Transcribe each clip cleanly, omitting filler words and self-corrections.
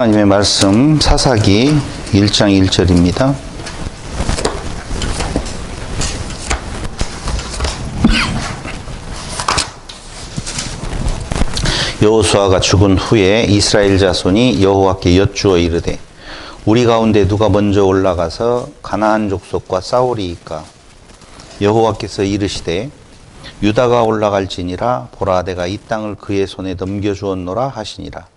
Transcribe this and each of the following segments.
하나님의 말씀 사사기 1장 1절입니다. 여호수아가 죽은 후에 이스라엘 자손이 여호와께 여쭈어 이르되 우리 가운데 누가 먼저 올라가서 가나안 족속과 싸우리이까? 여호와께서 이르시되 유다가 올라갈지니라. 보라, 내가 이 땅을 그의 손에 넘겨주었노라 하시니라.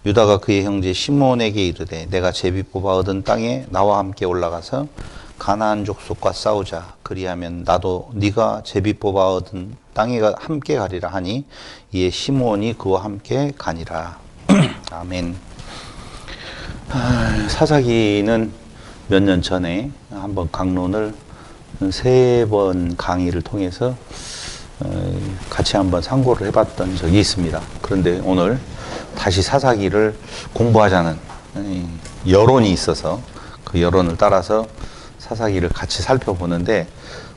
유다가 그의 형제 시므온에게 이르되 내가 제비 뽑아 얻은 땅에 나와 함께 올라가서 가나안 족속과 싸우자. 그리하면 나도 네가 제비 뽑아 얻은 땅에 함께 가리라 하니 이에 시므온이 그와 함께 가니라. 아멘. 사사기는 몇 년 전에 한번 강론을 3번 강의를 통해서 같이 한번 상고를 해봤던 적이 있습니다. 그런데 오늘 다시 사사기를 공부하자는 여론이 있어서 그 여론을 따라서 사사기를 같이 살펴보는데,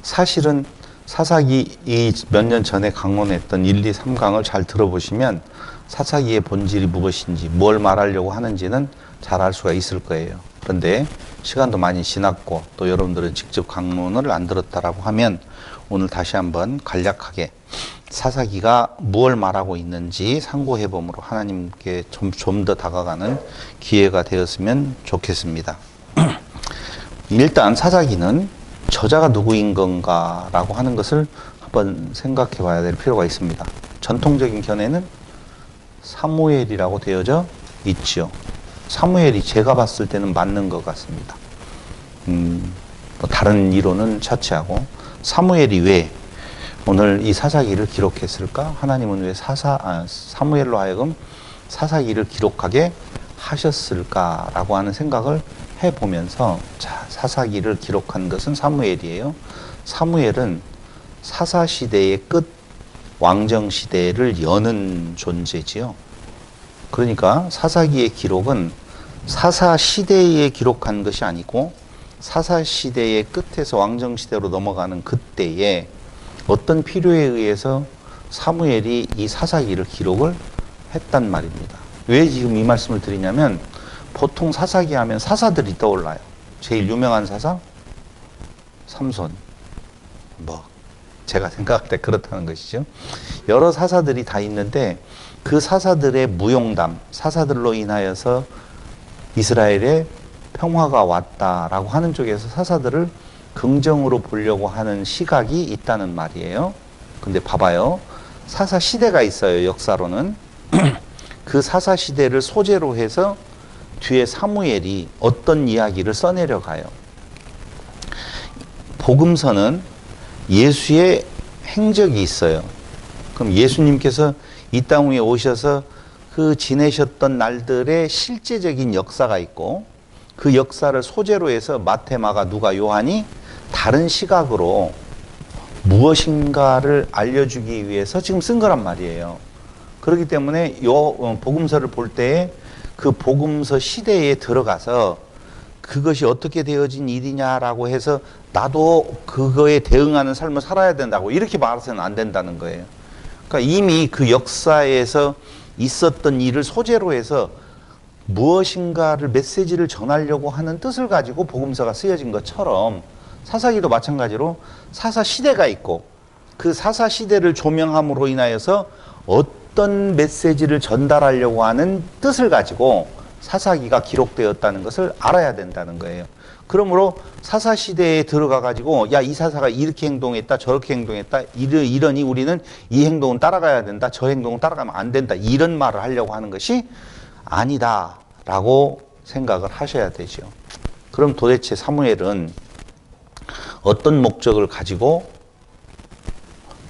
사실은 사사기 이 몇 년 전에 강론했던 1, 2, 3강을 잘 들어보시면 사사기의 본질이 무엇인지, 뭘 말하려고 하는지는 잘 알 수가 있을 거예요. 그런데 시간도 많이 지났고 또 여러분들은 직접 강론을 안 들었다라고 하면 오늘 다시 한번 간략하게 사사기가 무엇을 말하고 있는지 상고해봄으로 하나님께 좀 더 다가가는 기회가 되었으면 좋겠습니다. 일단 사사기는 저자가 누구인 건가라고 하는 것을 한번 생각해 봐야 될 필요가 있습니다. 전통적인 견해는 사무엘이라고 되어져 있죠. 사무엘이 제가 봤을 때는 맞는 것 같습니다. 뭐 다른 이론은 차치하고 사무엘이 왜 오늘 이 사사기를 기록했을까? 하나님은 왜 사무엘로 하여금 사사기를 기록하게 하셨을까라고 하는 생각을 해보면서, 자, 사사기를 기록한 것은 사무엘이에요. 사무엘은 사사시대의 끝, 왕정시대를 여는 존재지요. 그러니까 사사기의 기록은 사사시대에 기록한 것이 아니고 사사시대의 끝에서 왕정시대로 넘어가는 그때에 어떤 필요에 의해서 사무엘이 이 사사기를 기록을 했단 말입니다. 왜 지금 이 말씀을 드리냐면, 보통 사사기 하면 사사들이 떠올라요. 제일 유명한 사사? 삼손. 제가 생각할 때 그렇다는 것이죠. 여러 사사들이 다 있는데 그 사사들의 무용담, 사사들로 인하여서 이스라엘에 평화가 왔다라고 하는 쪽에서 사사들을 긍정으로 보려고 하는 시각이 있다는 말이에요. 근데 봐봐요. 사사 시대가 있어요, 역사로는. 그 사사 시대를 소재로 해서 뒤에 사무엘이 어떤 이야기를 써내려 가요. 복음서는 예수의 행적이 있어요. 그럼 예수님께서 이 땅 위에 오셔서 그 지내셨던 날들의 실제적인 역사가 있고, 그 역사를 소재로 해서 마태, 마가, 누가, 요한이 다른 시각으로 무엇인가를 알려주기 위해서 지금 쓴 거란 말이에요. 그렇기 때문에 복음서를 볼 때에 그 복음서 시대에 들어가서 그것이 어떻게 되어진 일이냐라고 해서 나도 그거에 대응하는 삶을 살아야 된다고 이렇게 말해서는 안 된다는 거예요. 그러니까 이미 그 역사에서 있었던 일을 소재로 해서 무엇인가를 메시지를 전하려고 하는 뜻을 가지고 복음서가 쓰여진 것처럼 사사기도 마찬가지로 사사 시대가 있고 그 사사 시대를 조명함으로 인하여서 어떤 메시지를 전달하려고 하는 뜻을 가지고 사사기가 기록되었다는 것을 알아야 된다는 거예요. 그러므로 사사 시대에 들어가 가지고 야, 이 사사가 이렇게 행동했다, 저렇게 행동했다, 이러니 우리는 이 행동은 따라가야 된다, 저 행동은 따라가면 안 된다, 이런 말을 하려고 하는 것이 아니다라고 생각을 하셔야 되죠. 그럼 도대체 사무엘은 어떤 목적을 가지고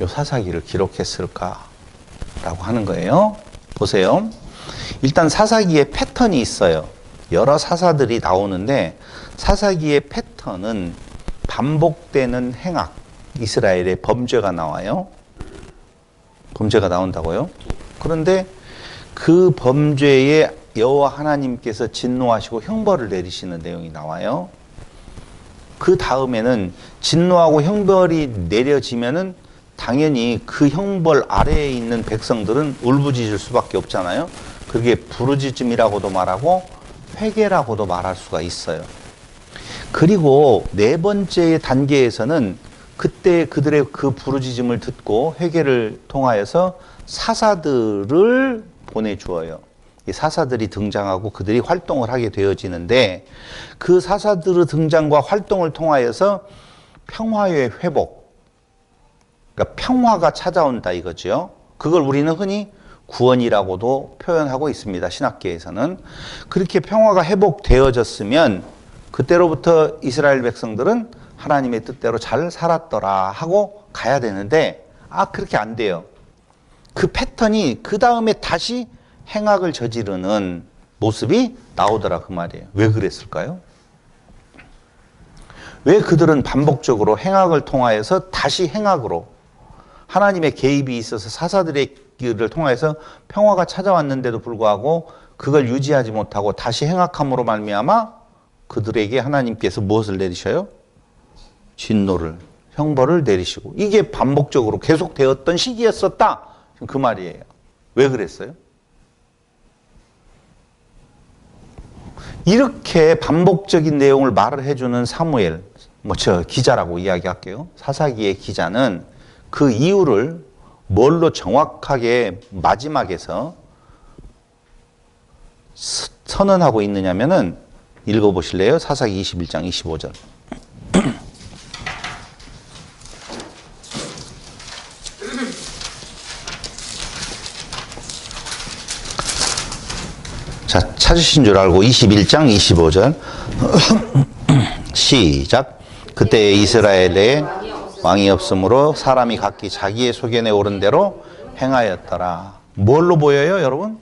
이 사사기를 기록했을까라고 하는 거예요. 보세요. 일단 사사기의 패턴이 있어요. 여러 사사들이 나오는데 사사기의 패턴은 반복되는 행악, 이스라엘의 범죄가 나와요. 범죄가 나온다고요? 그런데 그 범죄에 여호와 하나님께서 진노하시고 형벌을 내리시는 내용이 나와요. 그 다음에는 진노하고 형벌이 내려지면은 당연히 그 형벌 아래에 있는 백성들은 울부짖을 수밖에 없잖아요. 그게 부르짖음이라고도 말하고 회개라고도 말할 수가 있어요. 그리고 네 번째 단계에서는 그때 그들의 그 부르짖음을 듣고 회개를 통하여서 사사들을 보내주어요. 이 사사들이 등장하고 그들이 활동을 하게 되어지는데 그 사사들의 등장과 활동을 통하여서 평화의 회복, 그러니까 평화가 찾아온다 이거죠. 그걸 우리는 흔히 구원이라고도 표현하고 있습니다. 신학계에서는. 그렇게 평화가 회복되어졌으면 그때로부터 이스라엘 백성들은 하나님의 뜻대로 잘 살았더라 하고 가야 되는데 그렇게 안 돼요. 그 패턴이 그 다음에 다시 행악을 저지르는 모습이 나오더라 그 말이에요. 왜 그랬을까요? 왜 그들은 반복적으로 행악을 통하여서 다시 행악으로 하나님의 개입이 있어서 사사들의 길을 통해서 평화가 찾아왔는데도 불구하고 그걸 유지하지 못하고 다시 행악함으로 말미암아 그들에게 하나님께서 무엇을 내리셔요? 진노를, 형벌을 내리시고 이게 반복적으로 계속되었던 시기였었다. 그 말이에요. 왜 그랬어요? 이렇게 반복적인 내용을 말을 해주는 사무엘, 저 기자라고 이야기할게요. 사사기의 기자는 그 이유를 뭘로 정확하게 마지막에서 선언하고 있느냐면은 읽어보실래요? 사사기 21장 25절. 자, 찾으신 줄 알고 21장 25절 시작. 그때 이스라엘에 왕이 없으므로 사람이 각기 자기의 소견에 오른 대로 행하였더라. 뭘로 보여요, 여러분?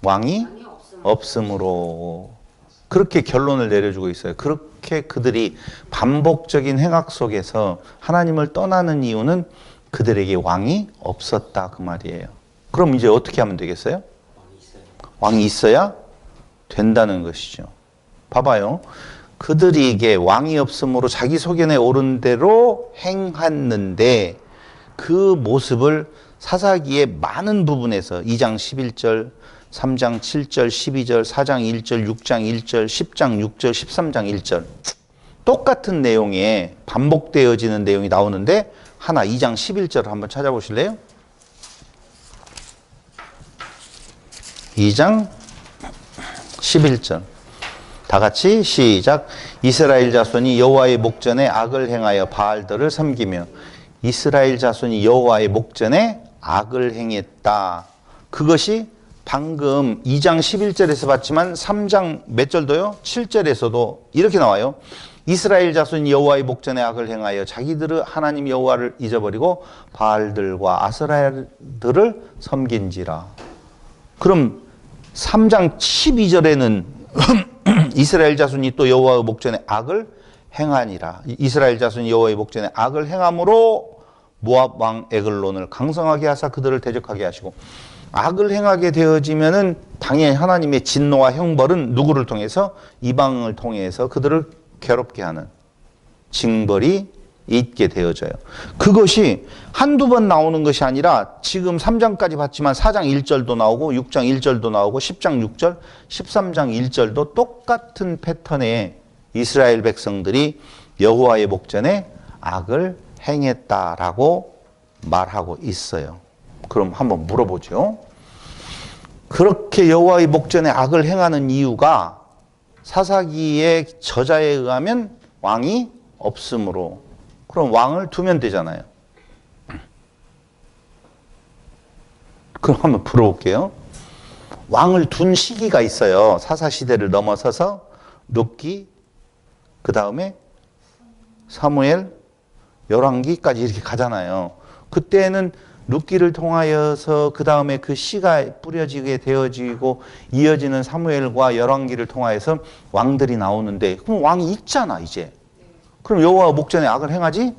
왕이 없으므로. 그렇게 결론을 내려주고 있어요. 그렇게 그들이 반복적인 행악 속에서 하나님을 떠나는 이유는 그들에게 왕이 없었다 그 말이에요. 그럼 이제 어떻게 하면 되겠어요? 왕이 있어야 된다는 것이죠. 봐봐요. 그들에게 왕이 없으므로 자기 소견에 오른 대로 행했는데 그 모습을 사사기의 많은 부분에서 2장 11절, 3장 7절, 12절, 4장 1절, 6장 1절, 10장 6절, 13장 1절 똑같은 내용에 반복되어지는 내용이 나오는데 하나 2장 11절을 한번 찾아보실래요? 2장 11절 다 같이 시작. 이스라엘 자손이 여호와의 목전에 악을 행하여 바알들을 섬기며 이스라엘 자손이 여호와의 목전에 악을 행했다. 그것이 방금 2장 11절에서 봤지만 3장 몇 절도요? 7절에서도 이렇게 나와요. 이스라엘 자손이 여호와의 목전에 악을 행하여 자기들의 하나님 여호와를 잊어버리고 바알들과 아스라엘들을 섬긴지라. 그럼 3장 12절에는 이스라엘 자손이 또 여호와의 목전에 악을 행하니라. 이스라엘 자손이 여호와의 목전에 악을 행함으로 모압 왕 에글론을 강성하게 하사 그들을 대적하게 하시고 악을 행하게 되어지면은 당연히 하나님의 진노와 형벌은 누구를 통해서? 이방을 통해서 그들을 괴롭게 하는 징벌이 있게 되어져요. 그것이 한두 번 나오는 것이 아니라 지금 3장까지 봤지만 4장 1절도 나오고 6장 1절도 나오고 10장 6절, 13장 1절도 똑같은 패턴의 이스라엘 백성들이 여호와의 목전에 악을 행했다라고 말하고 있어요. 그럼 한번 물어보죠. 그렇게 여호와의 목전에 악을 행하는 이유가 사사기의 저자에 의하면 왕이 없으므로. 그럼 왕을 두면 되잖아요. 그럼 한번 물어볼게요. 왕을 둔 시기가 있어요. 사사시대를 넘어서서 룻기, 그 다음에 사무엘, 열왕기까지 이렇게 가잖아요. 그때는 룻기를 통하여서 그 다음에 그 씨가 뿌려지게 되어지고 이어지는 사무엘과 열왕기를 통하여서 왕들이 나오는데 그럼 왕이 있잖아 이제. 그럼 여호와 목전에 악을 행하지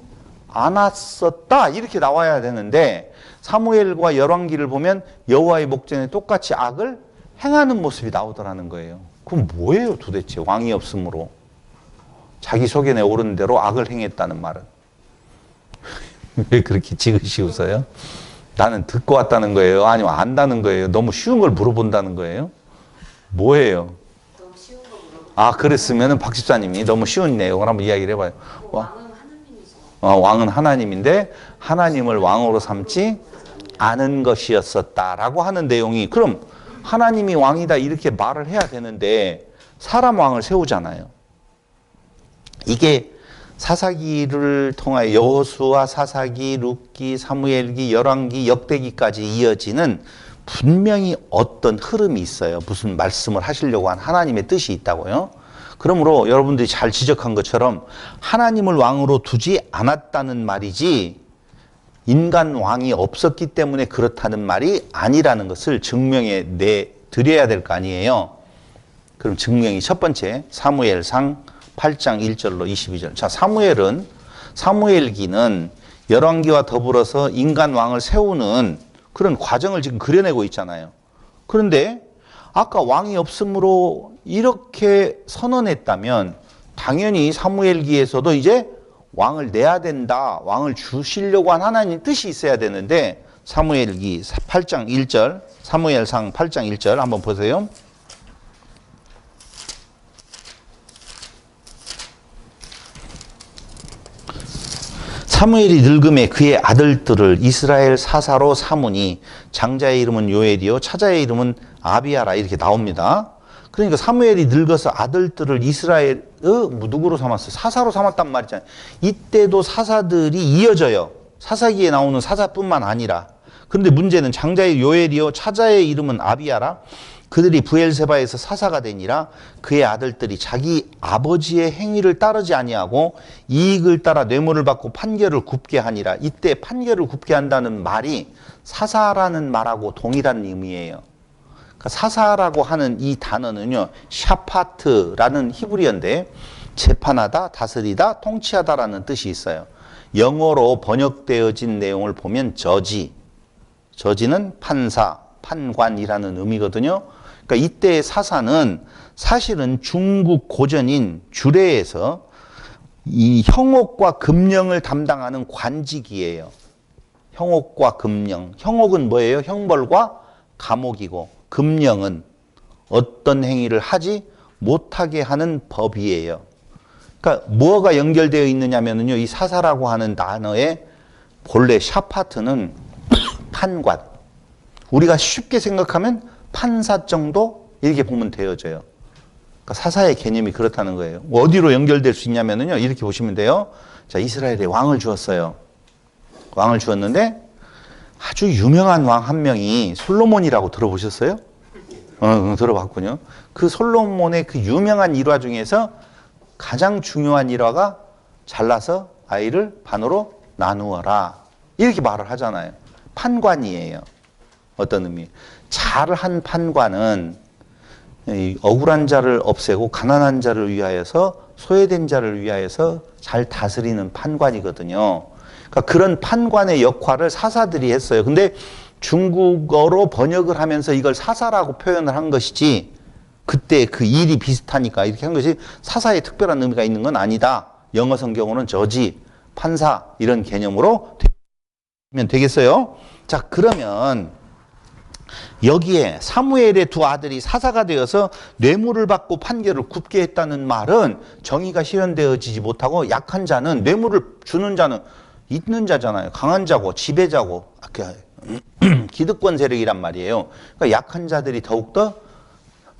않았었다 이렇게 나와야 되는데 사무엘과 열왕기를 보면 여호와의 목전에 똑같이 악을 행하는 모습이 나오더라는 거예요. 그럼 뭐예요 도대체 왕이 없으므로 자기 소견에 오른 대로 악을 행했다는 말은. 왜 그렇게 지그시 웃어요? 나는 듣고 왔다는 거예요? 아니면 안다는 거예요? 너무 쉬운 걸 물어본다는 거예요? 뭐예요? 너무 쉬운 거 아, 그랬으면은 박 집사님이 너무 쉬운 내용을 한번 이야기를 해봐요. 왕은 하나님이죠. 왕은 하나님인데 하나님을 왕으로 삼지 않은 것이었었다라고 하는 내용이, 그럼 하나님이 왕이다 이렇게 말을 해야 되는데 사람 왕을 세우잖아요. 이게 사사기를 통하여 여호수아, 사사기, 룻기, 사무엘기, 열왕기, 역대기까지 이어지는 분명히 어떤 흐름이 있어요. 무슨 말씀을 하시려고 한 하나님의 뜻이 있다고요. 그러므로 여러분들이 잘 지적한 것처럼 하나님을 왕으로 두지 않았다는 말이지 인간 왕이 없었기 때문에 그렇다는 말이 아니라는 것을 증명해 내드려야 될 거 아니에요. 그럼 증명이 첫 번째, 사무엘상 8장 1절로 22절. 자, 사무엘기는 열왕기와 더불어서 인간 왕을 세우는 그런 과정을 지금 그려내고 있잖아요. 그런데 아까 왕이 없으므로 이렇게 선언했다면 당연히 사무엘기에서도 이제 왕을 내야 된다, 왕을 주시려고 한 하나님 뜻이 있어야 되는데, 사무엘기 8장 1절, 사무엘상 8장 1절 한번 보세요. 사무엘이 늙음에 그의 아들들을 이스라엘 사사로 삼으니 장자의 이름은 요엘이요 차자의 이름은 아비야라, 이렇게 나옵니다. 그러니까 사무엘이 늙어서 아들들을 이스라엘 누구로 삼았어요? 사사로 삼았단 말이잖아요. 이때도 사사들이 이어져요. 사사기에 나오는 사사뿐만 아니라. 그런데 문제는 장자의 요엘이요 차자의 이름은 아비야라, 그들이 브엘세바에서 사사가 되니라. 그의 아들들이 자기 아버지의 행위를 따르지 아니하고 이익을 따라 뇌물을 받고 판결을 굽게 하니라. 이때 판결을 굽게 한다는 말이 사사라는 말하고 동일한 의미예요. 그러니까 사사라고 하는 이 단어는요, 샤파트라는 히브리어인데 재판하다, 다스리다, 통치하다라는 뜻이 있어요. 영어로 번역되어진 내용을 보면 저지는 판사, 판관이라는 의미거든요. 그러니까 이때의 사사는 사실은 중국 고전인 주례에서 이 형옥과 금령을 담당하는 관직이에요. 형옥과 금령. 형옥은 뭐예요? 형벌과 감옥이고, 금령은 어떤 행위를 하지 못하게 하는 법이에요. 그러니까 뭐가 연결되어 있느냐면요, 이 사사라고 하는 단어의 본래 샤파트는 판관. 우리가 쉽게 생각하면 판사 정도 이렇게 보면 되어져요. 그러니까 사사의 개념이 그렇다는 거예요. 어디로 연결될 수 있냐면요, 이렇게 보시면 돼요. 자, 이스라엘에 왕을 주었어요. 왕을 주었는데 아주 유명한 왕 한 명이 솔로몬이라고 들어보셨어요? 들어봤군요. 그 솔로몬의 그 유명한 일화 중에서 가장 중요한 일화가 잘라서 아이를 반으로 나누어라, 이렇게 말을 하잖아요. 판관이에요. 어떤 의미? 잘한 판관은 억울한 자를 없애고 가난한 자를 위하여서, 소외된 자를 위하여서 잘 다스리는 판관이거든요. 그러니까 그런 판관의 역할을 사사들이 했어요. 근데 중국어로 번역을 하면서 이걸 사사라고 표현을 한 것이지, 그때 그 일이 비슷하니까 이렇게 한 것이 사사에 특별한 의미가 있는 건 아니다. 영어 성경으로는 저지, 판사 이런 개념으로 되면 되겠어요. 자, 그러면 여기에 사무엘의 두 아들이 사사가 되어서 뇌물을 받고 판결을 굽게 했다는 말은 정의가 실현되어지지 못하고 약한 자는, 뇌물을 주는 자는 있는 자잖아요. 강한 자고 지배자고 기득권 세력이란 말이에요. 그러니까 약한 자들이 더욱더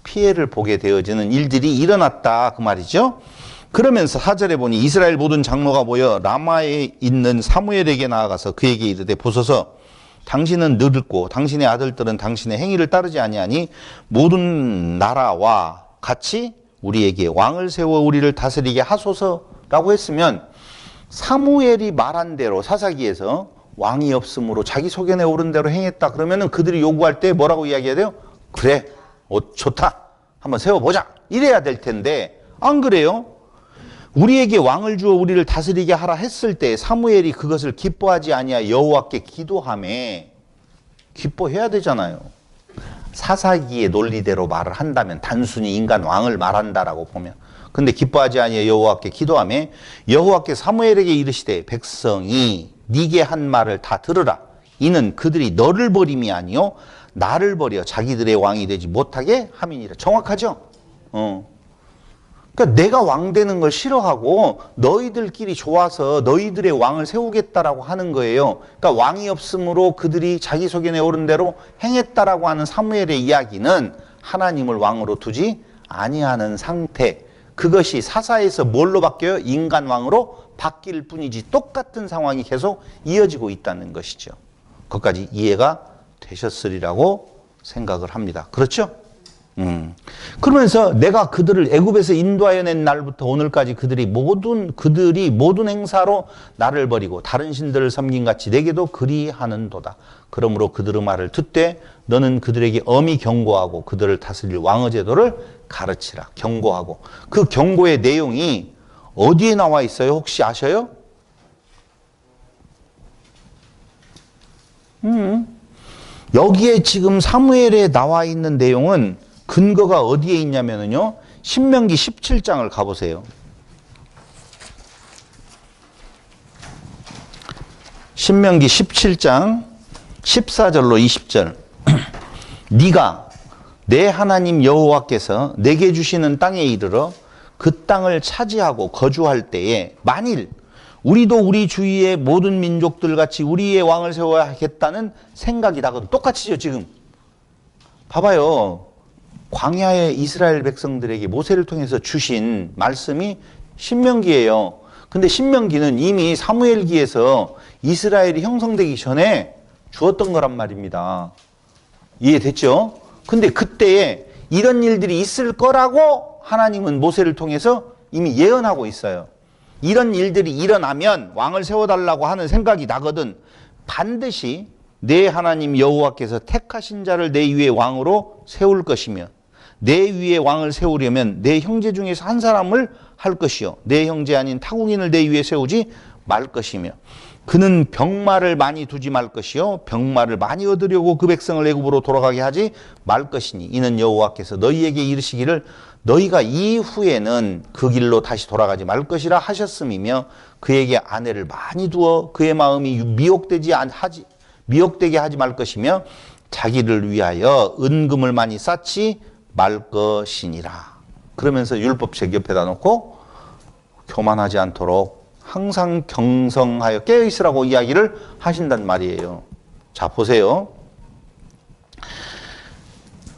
피해를 보게 되어지는 일들이 일어났다, 그 말이죠. 그러면서 4절에 보니 이스라엘 모든 장로가 모여 라마에 있는 사무엘에게 나아가서 그에게 이르되, 보소서 당신은 늙고 당신의 아들들은 당신의 행위를 따르지 아니하니 모든 나라와 같이 우리에게 왕을 세워 우리를 다스리게 하소서라고 했으면, 사무엘이 말한 대로 사사기에서 왕이 없으므로 자기 소견에 오른 대로 행했다 그러면은 그들이 요구할 때 뭐라고 이야기해야 돼요? 그래, 좋다, 한번 세워보자, 이래야 될 텐데 안 그래요? 우리에게 왕을 주어 우리를 다스리게 하라 했을 때 사무엘이 그것을 기뻐하지 아니하 여호와께 기도하매, 기뻐해야 되잖아요. 사사기의 논리대로 말을 한다면 단순히 인간 왕을 말한다라고 보면, 근데 기뻐하지 아니하 여호와께 기도하매 여호와께 사무엘에게 이르시되, 백성이 네게 한 말을 다 들으라. 이는 그들이 너를 버림이 아니요 나를 버려 자기들의 왕이 되지 못하게 함이니라. 정확하죠? 그러니까 내가 왕 되는 걸 싫어하고 너희들끼리 좋아서 너희들의 왕을 세우겠다라고 하는 거예요. 그러니까 왕이 없으므로 그들이 자기 소견에 오른 대로 행했다라고 하는 사무엘의 이야기는 하나님을 왕으로 두지 아니하는 상태. 그것이 사사에서 뭘로 바뀌어요? 인간 왕으로 바뀔 뿐이지 똑같은 상황이 계속 이어지고 있다는 것이죠. 그것까지 이해가 되셨으리라고 생각을 합니다. 그렇죠? 그러면서 내가 그들을 애굽에서 인도하여 낸 날부터 오늘까지 그들이 모든 행사로 나를 버리고 다른 신들을 섬긴 같이 내게도 그리하는도다. 그러므로 그들의 말을 듣되 너는 그들에게 엄히 경고하고 그들을 다스릴 왕의 제도를 가르치라. 경고하고. 그 경고의 내용이 어디에 나와 있어요? 혹시 아셔요? 여기에 지금 사무엘에 나와 있는 내용은 근거가 어디에 있냐면요. 신명기 17장을 가보세요. 신명기 17장 14절로 20절. 네가 내 하나님 여호와께서 내게 주시는 땅에 이르러 그 땅을 차지하고 거주할 때에 만일 우리도 우리 주위의 모든 민족들 같이 우리의 왕을 세워야겠다는 생각이 나거든. 똑같이죠 지금. 봐봐요. 광야의 이스라엘 백성들에게 모세를 통해서 주신 말씀이 신명기예요. 근데 신명기는 이미 사무엘기에서 이스라엘이 형성되기 전에 주었던 거란 말입니다. 이해됐죠? 근데 그때에 이런 일들이 있을 거라고 하나님은 모세를 통해서 이미 예언하고 있어요. 이런 일들이 일어나면 왕을 세워달라고 하는 생각이 나거든. 반드시 내 하나님 여호와께서 택하신 자를 내 위에 왕으로 세울 것이며 내 위에 왕을 세우려면 내 형제 중에서 한 사람을 할 것이요 내 형제 아닌 타국인을 내 위에 세우지 말 것이며 그는 병마를 많이 두지 말 것이요 병마를 많이 얻으려고 그 백성을 애굽으로 돌아가게 하지 말 것이니 이는 여호와께서 너희에게 이르시기를 너희가 이후에는 그 길로 다시 돌아가지 말 것이라 하셨음이며 그에게 아내를 많이 두어 그의 마음이 미혹되게 하지 말 것이며 자기를 위하여 은금을 많이 쌓지 말 것이니라. 그러면서 율법책 옆에다 놓고 교만하지 않도록 항상 경성하여 깨어있으라고 이야기를 하신단 말이에요. 자 보세요.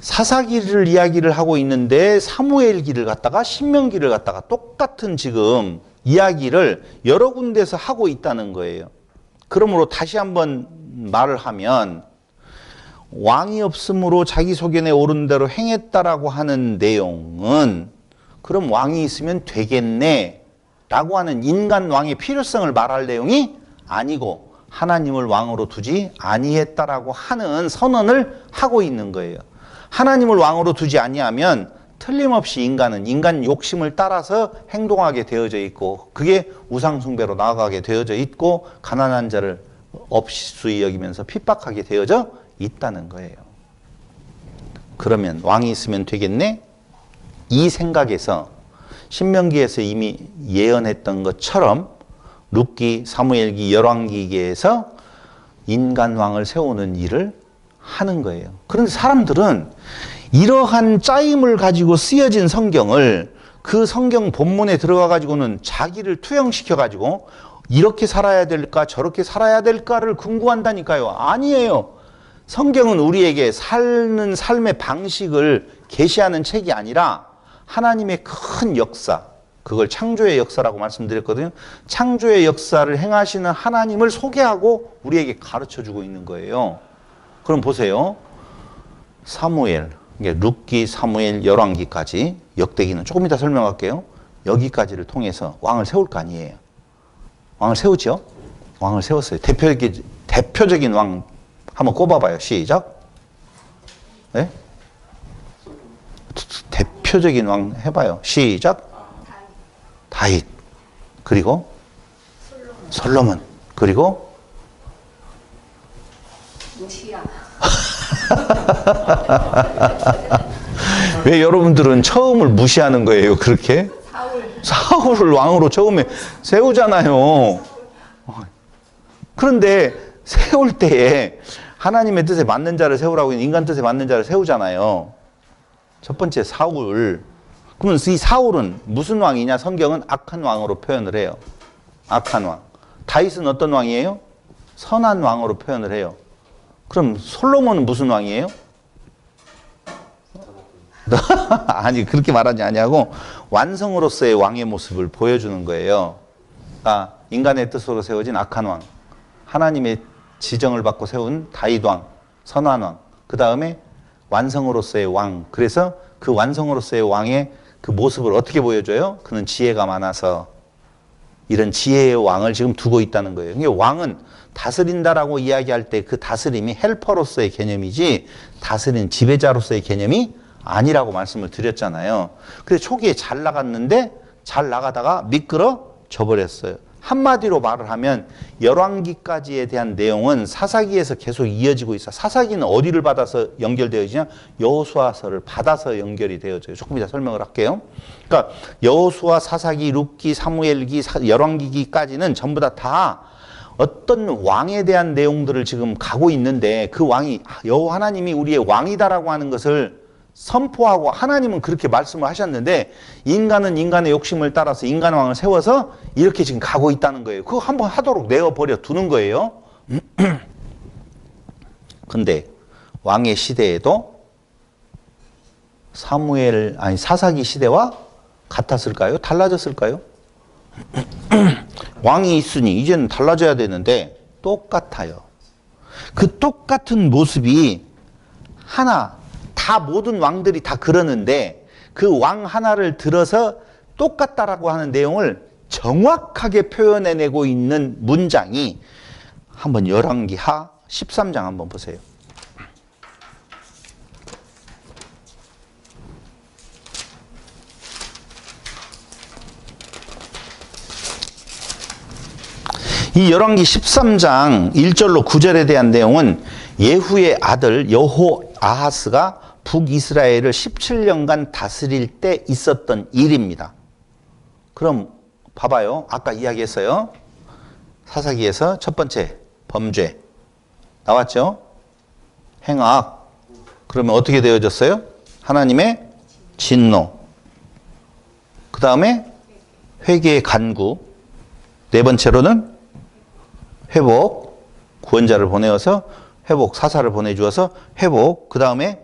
사사기를 이야기를 하고 있는데 사무엘기를 갖다가 신명기를 갖다가 똑같은 지금 이야기를 여러 군데서 하고 있다는 거예요. 그러므로 다시 한번 말을 하면 왕이 없으므로 자기 소견에 오른 대로 행했다라고 하는 내용은 그럼 왕이 있으면 되겠네 라고 하는 인간 왕의 필요성을 말할 내용이 아니고 하나님을 왕으로 두지 아니했다라고 하는 선언을 하고 있는 거예요. 하나님을 왕으로 두지 아니하면 틀림없이 인간은 인간 욕심을 따라서 행동하게 되어져 있고 그게 우상숭배로 나아가게 되어져 있고 가난한 자를 업수히 여기면서 핍박하게 되어져 있다는 거예요. 그러면 왕이 있으면 되겠네? 이 생각에서 신명기에서 이미 예언했던 것처럼 룻기, 사무엘기, 열왕기에서 인간 왕을 세우는 일을 하는 거예요. 그런데 사람들은 이러한 짜임을 가지고 쓰여진 성경을 그 성경 본문에 들어가 가지고는 자기를 투영시켜 가지고 이렇게 살아야 될까 저렇게 살아야 될까를 궁구한다니까요. 아니에요. 성경은 우리에게 사는 삶의 방식을 계시하는 책이 아니라 하나님의 큰 역사, 그걸 창조의 역사라고 말씀드렸거든요. 창조의 역사를 행하시는 하나님을 소개하고 우리에게 가르쳐주고 있는 거예요. 그럼 보세요. 사무엘, 룻기, 사무엘, 열왕기까지, 역대기는 조금 이따 설명할게요. 여기까지를 통해서 왕을 세울 거 아니에요. 왕을 세우죠? 왕을 세웠어요. 대표적인 왕 한번 꼽아봐요. 시작. 네? 대표적인 왕 해봐요. 시작. 다윗. 그리고 솔로몬. 그리고 왜 여러분들은 처음을 무시하는 거예요? 그렇게? 사울을 왕으로 처음에 세우잖아요. 그런데 세울 때에 하나님의 뜻에 맞는 자를 세우라고 인간 뜻에 맞는 자를 세우잖아요. 첫 번째 사울. 그러면 이 사울은 무슨 왕이냐? 성경은 악한 왕으로 표현을 해요. 악한 왕. 다윗은 어떤 왕이에요? 선한 왕으로 표현을 해요. 그럼 솔로몬은 무슨 왕이에요? 아니, 그렇게 말하지 아니하고 완성으로서의 왕의 모습을 보여주는 거예요. 그러니까 인간의 뜻으로 세워진 악한 왕, 하나님의 지정을 받고 세운 다윗 왕, 선한 왕, 그 다음에 완성으로서의 왕. 그래서 그 완성으로서의 왕의 그 모습을 어떻게 보여줘요? 그는 지혜가 많아서 이런 지혜의 왕을 지금 두고 있다는 거예요. 그러니까 왕은 다스린다라고 이야기할 때 그 다스림이 헬퍼로서의 개념이지 다스린 지배자로서의 개념이 아니라고 말씀을 드렸잖아요. 그래서 초기에 잘 나갔는데 잘 나가다가 미끄러져 버렸어요. 한마디로 말을 하면 열왕기까지에 대한 내용은 사사기에서 계속 이어지고 있어. 사사기는 어디를 받아서 연결되어 있냐? 여호수아서를 받아서 연결이 되어져요. 조금 이따 설명을 할게요. 그러니까 여호수아, 사사기, 룻기, 사무엘기, 열왕기기까지는 전부 다 어떤 왕에 대한 내용들을 지금 가고 있는데 그 왕이 여호와 하나님이 우리의 왕이다라고 하는 것을 선포하고 하나님은 그렇게 말씀을 하셨는데 인간은 인간의 욕심을 따라서 인간왕을 세워서 이렇게 지금 가고 있다는 거예요. 그거 한번 하도록 내어버려 두는 거예요. 근데 왕의 시대에도 사사기 시대와 같았을까요? 달라졌을까요? 왕이 있으니 이제는 달라져야 되는데 똑같아요. 그 똑같은 모습이 다 모든 왕들이 다 그러는데 그 왕 하나를 들어서 똑같다라고 하는 내용을 정확하게 표현해내고 있는 문장이 한번 열왕기하 13장 한번 보세요. 이 열왕기 13장 1절로 9절에 대한 내용은 예후의 아들 여호아하스가 북이스라엘을 17년간 다스릴 때 있었던 일입니다. 그럼 봐봐요. 아까 이야기했어요. 사사기에서 첫 번째 범죄 나왔죠? 행악. 그러면 어떻게 되어졌어요? 하나님의 진노. 그 다음에 회개의 간구. 네 번째로는 회복. 구원자를 보내어서 회복, 사사를 보내주어서 회복. 그 다음에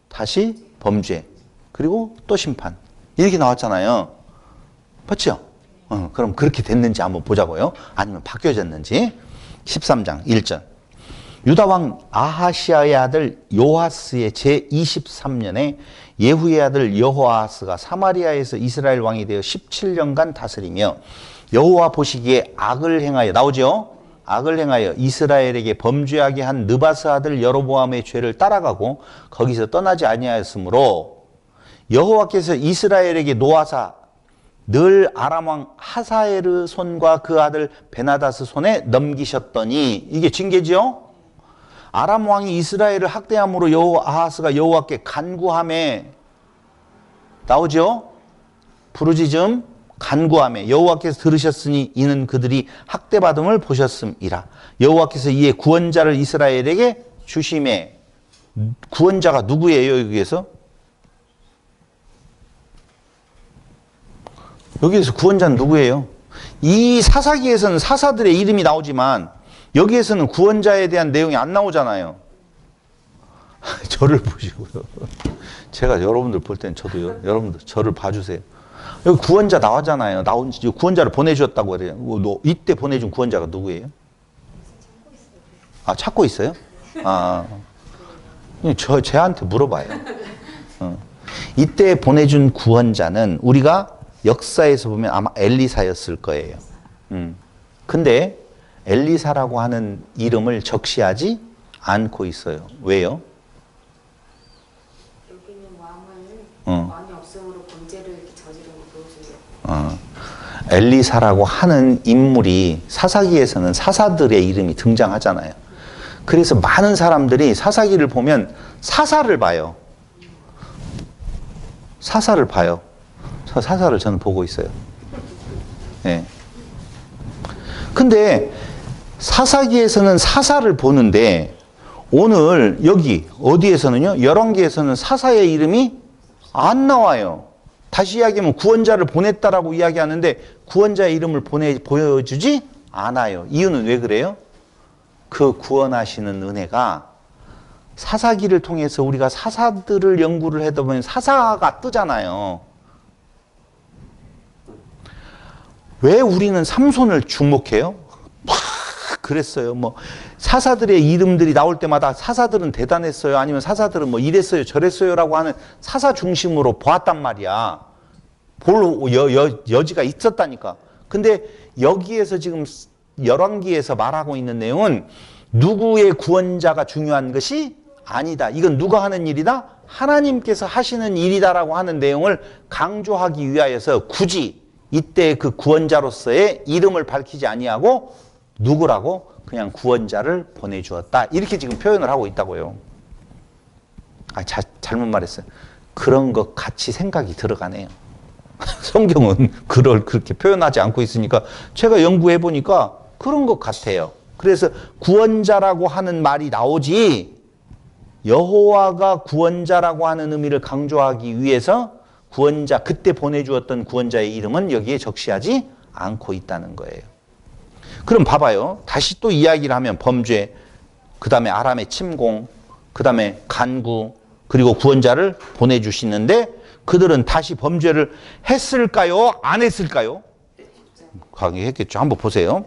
다시 범죄. 그리고 또 심판. 이렇게 나왔잖아요. 맞죠? 그럼 그렇게 됐는지 한번 보자고요. 아니면 바뀌어졌는지. 13장 1절. 유다왕 아하시아의 아들 요아스의 제23년에 예후의 아들 여호아하스가 사마리아에서 이스라엘 왕이 되어 17년간 다스리며 여호와 보시기에 악을 행하여 나오죠? 악을 행하여 이스라엘에게 범죄하게 한 느바스 아들 여로보암의 죄를 따라가고 거기서 떠나지 아니하였으므로 여호와께서 이스라엘에게 노하사 늘 아람 왕 하사에르 손과 그 아들 베나다스 손에 넘기셨더니 이게 징계지요? 아람 왕이 이스라엘을 학대함으로 여호아하스가 여호와께 간구함에 나오죠? 부르짖음 간구하며 여호와께서 들으셨으니 이는 그들이 학대받음을 보셨음이라. 여호와께서 이에 구원자를 이스라엘에게 주심에. 구원자가 누구예요? 여기에서 구원자는 누구예요? 이 사사기에서는 사사들의 이름이 나오지만 여기에서는 구원자에 대한 내용이 안 나오잖아요. 저를 보시고요. 제가 여러분들 볼 때는 저도요. 여러분들 저를 봐주세요. 여기 구원자 나왔잖아요. 구원자를 보내주셨다고 그래요. 이때 보내준 구원자가 누구예요? 아, 찾고 있어요? 아, 쟤한테 물어봐요. 이때 보내준 구원자는 우리가 역사에서 보면 아마 엘리사였을 거예요. 근데 엘리사라고 하는 이름을 적시하지 않고 있어요. 왜요? 여기는 왕이 없음으로 범죄를 이렇게 저지르고 보여줘요. 엘리사라고 하는 인물이 사사기에서는 사사들의 이름이 등장하잖아요. 그래서 많은 사람들이 사사기를 보면 사사를 봐요. 사사를 봐요. 사사를 저는 보고 있어요. 네. 근데 사사기에서는 사사를 보는데 오늘 여기 어디에서는요? 열왕기에서는 사사의 이름이 안 나와요. 다시 이야기하면 구원자를 보냈다라고 이야기하는데 구원자의 이름을 보여주지 않아요. 이유는 왜 그래요? 그 구원하시는 은혜가 사사기를 통해서 우리가 사사들을 연구를 해다 보면 사사가 뜨잖아요. 왜 우리는 삼손을 주목해요? 그랬어요. 뭐 사사들의 이름들이 나올 때마다 사사들은 대단했어요. 아니면 사사들은 뭐 이랬어요, 저랬어요라고 하는 사사 중심으로 보았단 말이야. 볼 여지가 있었다니까. 근데 여기에서 지금 열왕기에서 말하고 있는 내용은 누구의 구원자가 중요한 것이 아니다. 이건 누가 하는 일이다? 하나님께서 하시는 일이다라고 하는 내용을 강조하기 위하여서 굳이 이때 그 구원자로서의 이름을 밝히지 아니하고 누구라고? 그냥 구원자를 보내주었다. 이렇게 지금 표현을 하고 있다고요. 잘못 말했어요. 그런 것 같이 생각이 들어가네요. 성경은 그렇게 표현하지 않고 있으니까 제가 연구해 보니까 그런 것 같아요. 그래서 구원자라고 하는 말이 나오지 여호와가 구원자라고 하는 의미를 강조하기 위해서 구원자, 그때 보내주었던 구원자의 이름은 여기에 적시하지 않고 있다는 거예요. 그럼 봐봐요. 다시 또 이야기를 하면 범죄, 그 다음에 아람의 침공, 그 다음에 간구, 그리고 구원자를 보내주시는데 그들은 다시 범죄를 했을까요? 안 했을까요? 했겠죠. 한번 보세요.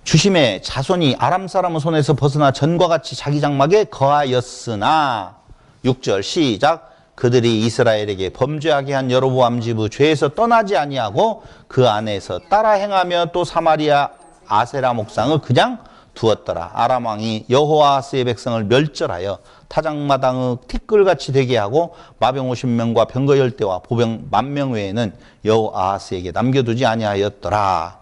주심의 자손이 아람 사람의 손에서 벗어나 전과 같이 자기 장막에 거하였으나 6절 시작. 그들이 이스라엘에게 범죄하게 한 여로보암 집의 죄에서 떠나지 아니하고 그 안에서 따라 행하며 또 사마리아 아세라 목상을 그냥 두었더라. 아람 왕이 여호아스의 백성을 멸절하여 타작마당의 티끌같이 되게 하고 마병 50명과 병거 10대와 보병 10,000명 외에는 여호아스에게 남겨두지 아니하였더라.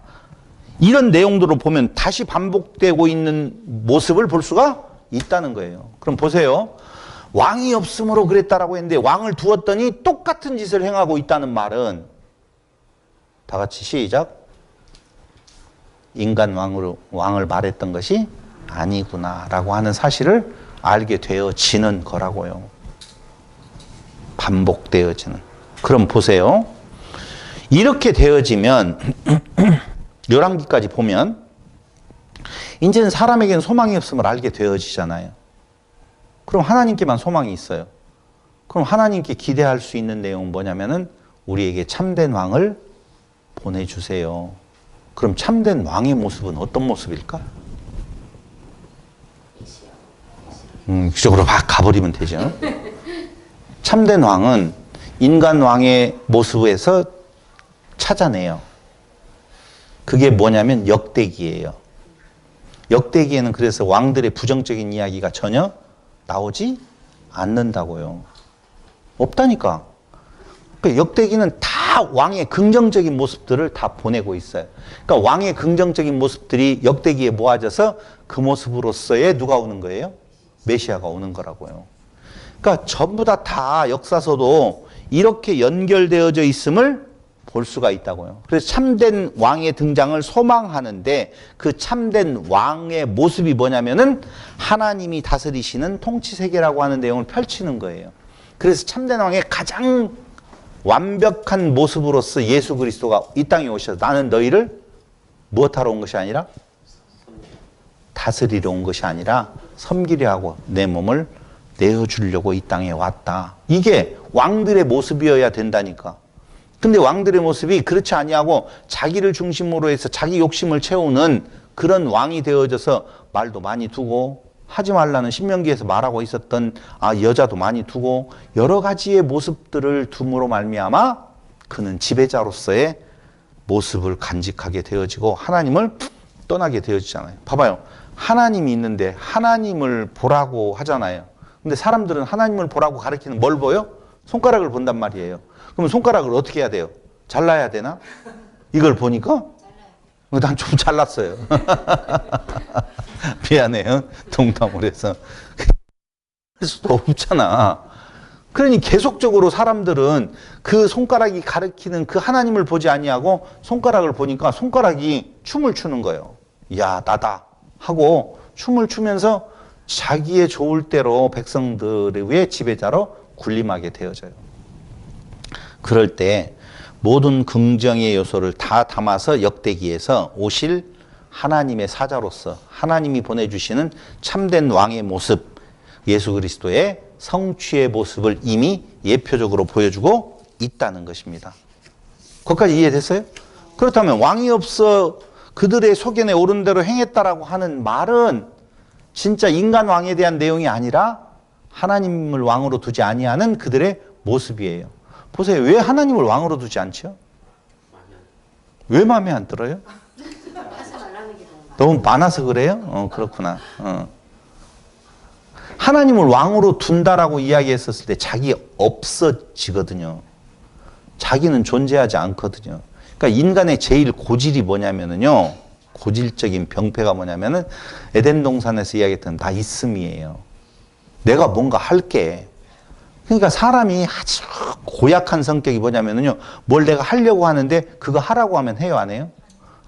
이런 내용들을 보면 다시 반복되고 있는 모습을 볼 수가 있다는 거예요. 그럼 보세요. 왕이 없으므로 그랬다라고 했는데 왕을 두었더니 똑같은 짓을 행하고 있다는 말은 다 같이 시작. 인간 왕을 말했던 것이 아니구나라고 하는 사실을 알게 되어지는 거라고요. 반복되어지는. 그럼 보세요. 이렇게 되어지면 열왕기까지 보면 이제는 사람에게는 소망이 없음을 알게 되어지잖아요. 그럼 하나님께만 소망이 있어요. 그럼 하나님께 기대할 수 있는 내용은 뭐냐면은 우리에게 참된 왕을 보내주세요. 그럼 참된 왕의 모습은 어떤 모습일까? 그쪽으로 막 가버리면 되죠. 참된 왕은 인간 왕의 모습에서 찾아내요. 그게 뭐냐면 역대기예요. 역대기에는 그래서 왕들의 부정적인 이야기가 전혀 나오지 않는다고요. 없다니까. 그러니까 역대기는 다 왕의 긍정적인 모습들을 다 보내고 있어요. 그러니까 왕의 긍정적인 모습들이 역대기에 모아져서 그 모습으로서의 누가 오는 거예요? 메시아가 오는 거라고요. 그러니까 전부 다 역사서도 이렇게 연결되어져 있음을 볼 수가 있다고요. 그래서 참된 왕의 등장을 소망하는데 그 참된 왕의 모습이 뭐냐면은 하나님이 다스리시는 통치세계라고 하는 내용을 펼치는 거예요. 그래서 참된 왕의 가장 완벽한 모습으로서 예수 그리스도가 이 땅에 오셔서 나는 너희를 무엇하러 온 것이 아니라 다스리러 온 것이 아니라 섬기려 하고 내 몸을 내어주려고 이 땅에 왔다. 이게 왕들의 모습이어야 된다니까. 근데 왕들의 모습이 그렇지 아니하고 자기를 중심으로 해서 자기 욕심을 채우는 그런 왕이 되어져서 말도 많이 두고 하지 말라는 신명기에서 말하고 있었던 여자도 많이 두고 여러 가지의 모습들을 둠으로 말미암아 그는 지배자로서의 모습을 간직하게 되어지고 하나님을 떠나게 되어지잖아요. 봐봐요. 하나님이 있는데 하나님을 보라고 하잖아요. 근데 사람들은 하나님을 보라고 가리키는 뭘 보여? 손가락을 본단 말이에요. 그럼 손가락을 어떻게 해야 돼요? 잘라야 되나? 이걸 보니까? 난 좀 잘랐어요. 미안해요. 동tam을 해서. 그래서 또 없잖아. 그러니 계속적으로 사람들은 그 손가락이 가리키는 그 하나님을 보지 아니하고 손가락을 보니까 손가락이 춤을 추는 거예요. 야, 나다. 하고 춤을 추면서 자기의 좋을 대로 백성들의 지배자로 군림하게 되어져요. 그럴 때 모든 긍정의 요소를 다 담아서 역대기에서 오실 하나님의 사자로서 하나님이 보내주시는 참된 왕의 모습, 예수 그리스도의 성취의 모습을 이미 예표적으로 보여주고 있다는 것입니다. 거기까지 이해됐어요? 그렇다면 왕이 없어 그들의 소견에 오른 대로 행했다라고 하는 말은 진짜 인간 왕에 대한 내용이 아니라 하나님을 왕으로 두지 아니하는 그들의 모습이에요. 보세요. 왜 하나님을 왕으로 두지 않죠? 왜 마음에 안 들어요? 너무 많아서 그래요? 그렇구나. 하나님을 왕으로 둔다라고 이야기했었을 때 자기 없어지거든요. 자기는 존재하지 않거든요. 그러니까 인간의 제일 고질이 뭐냐면요. 고질적인 병폐가 뭐냐면은 에덴 동산에서 이야기했던 다 있음이에요. 내가 뭔가 할게. 그러니까 사람이 아주 고약한 성격이 뭐냐면요. 뭘 내가 하려고 하는데 그거 하라고 하면 해요, 안 해요?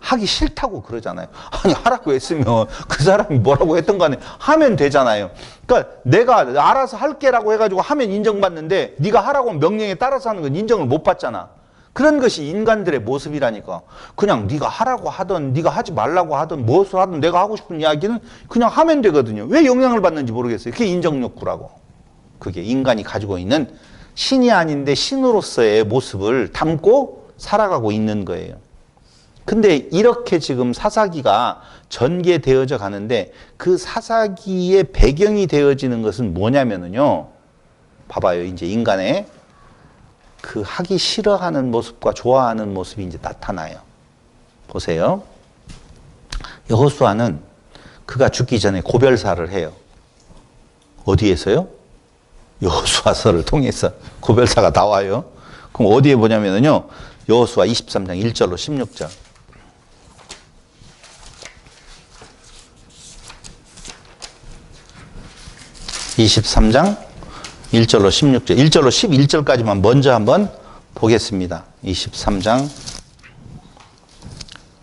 하기 싫다고 그러잖아요. 아니 하라고 했으면 그 사람이 뭐라고 했던 간에 하면 되잖아요. 그러니까 내가 알아서 할게라고 해가지고 하면 인정받는데 네가 하라고 하면 명령에 따라서 하는 건 인정을 못 받잖아. 그런 것이 인간들의 모습이라니까. 그냥 네가 하라고 하든 네가 하지 말라고 하든 무엇을 하든 내가 하고 싶은 이야기는 그냥 하면 되거든요. 왜 영향을 받는지 모르겠어요. 그게 인정욕구라고. 그게 인간이 가지고 있는 신이 아닌데 신으로서의 모습을 담고 살아가고 있는 거예요. 근데 이렇게 지금 사사기가 전개되어져 가는데 그 사사기의 배경이 되어지는 것은 뭐냐면요. 봐봐요. 이제 인간의 그 하기 싫어하는 모습과 좋아하는 모습이 이제 나타나요. 보세요. 여호수아는 그가 죽기 전에 고별사를 해요. 어디에서요? 여호수아서를 통해서 고별사가 나와요. 그럼 어디에 보냐면요. 여호수아 23장 1절로 16절. 23장 1절로 16절, 1절로 11절까지만 먼저 한번 보겠습니다. 23장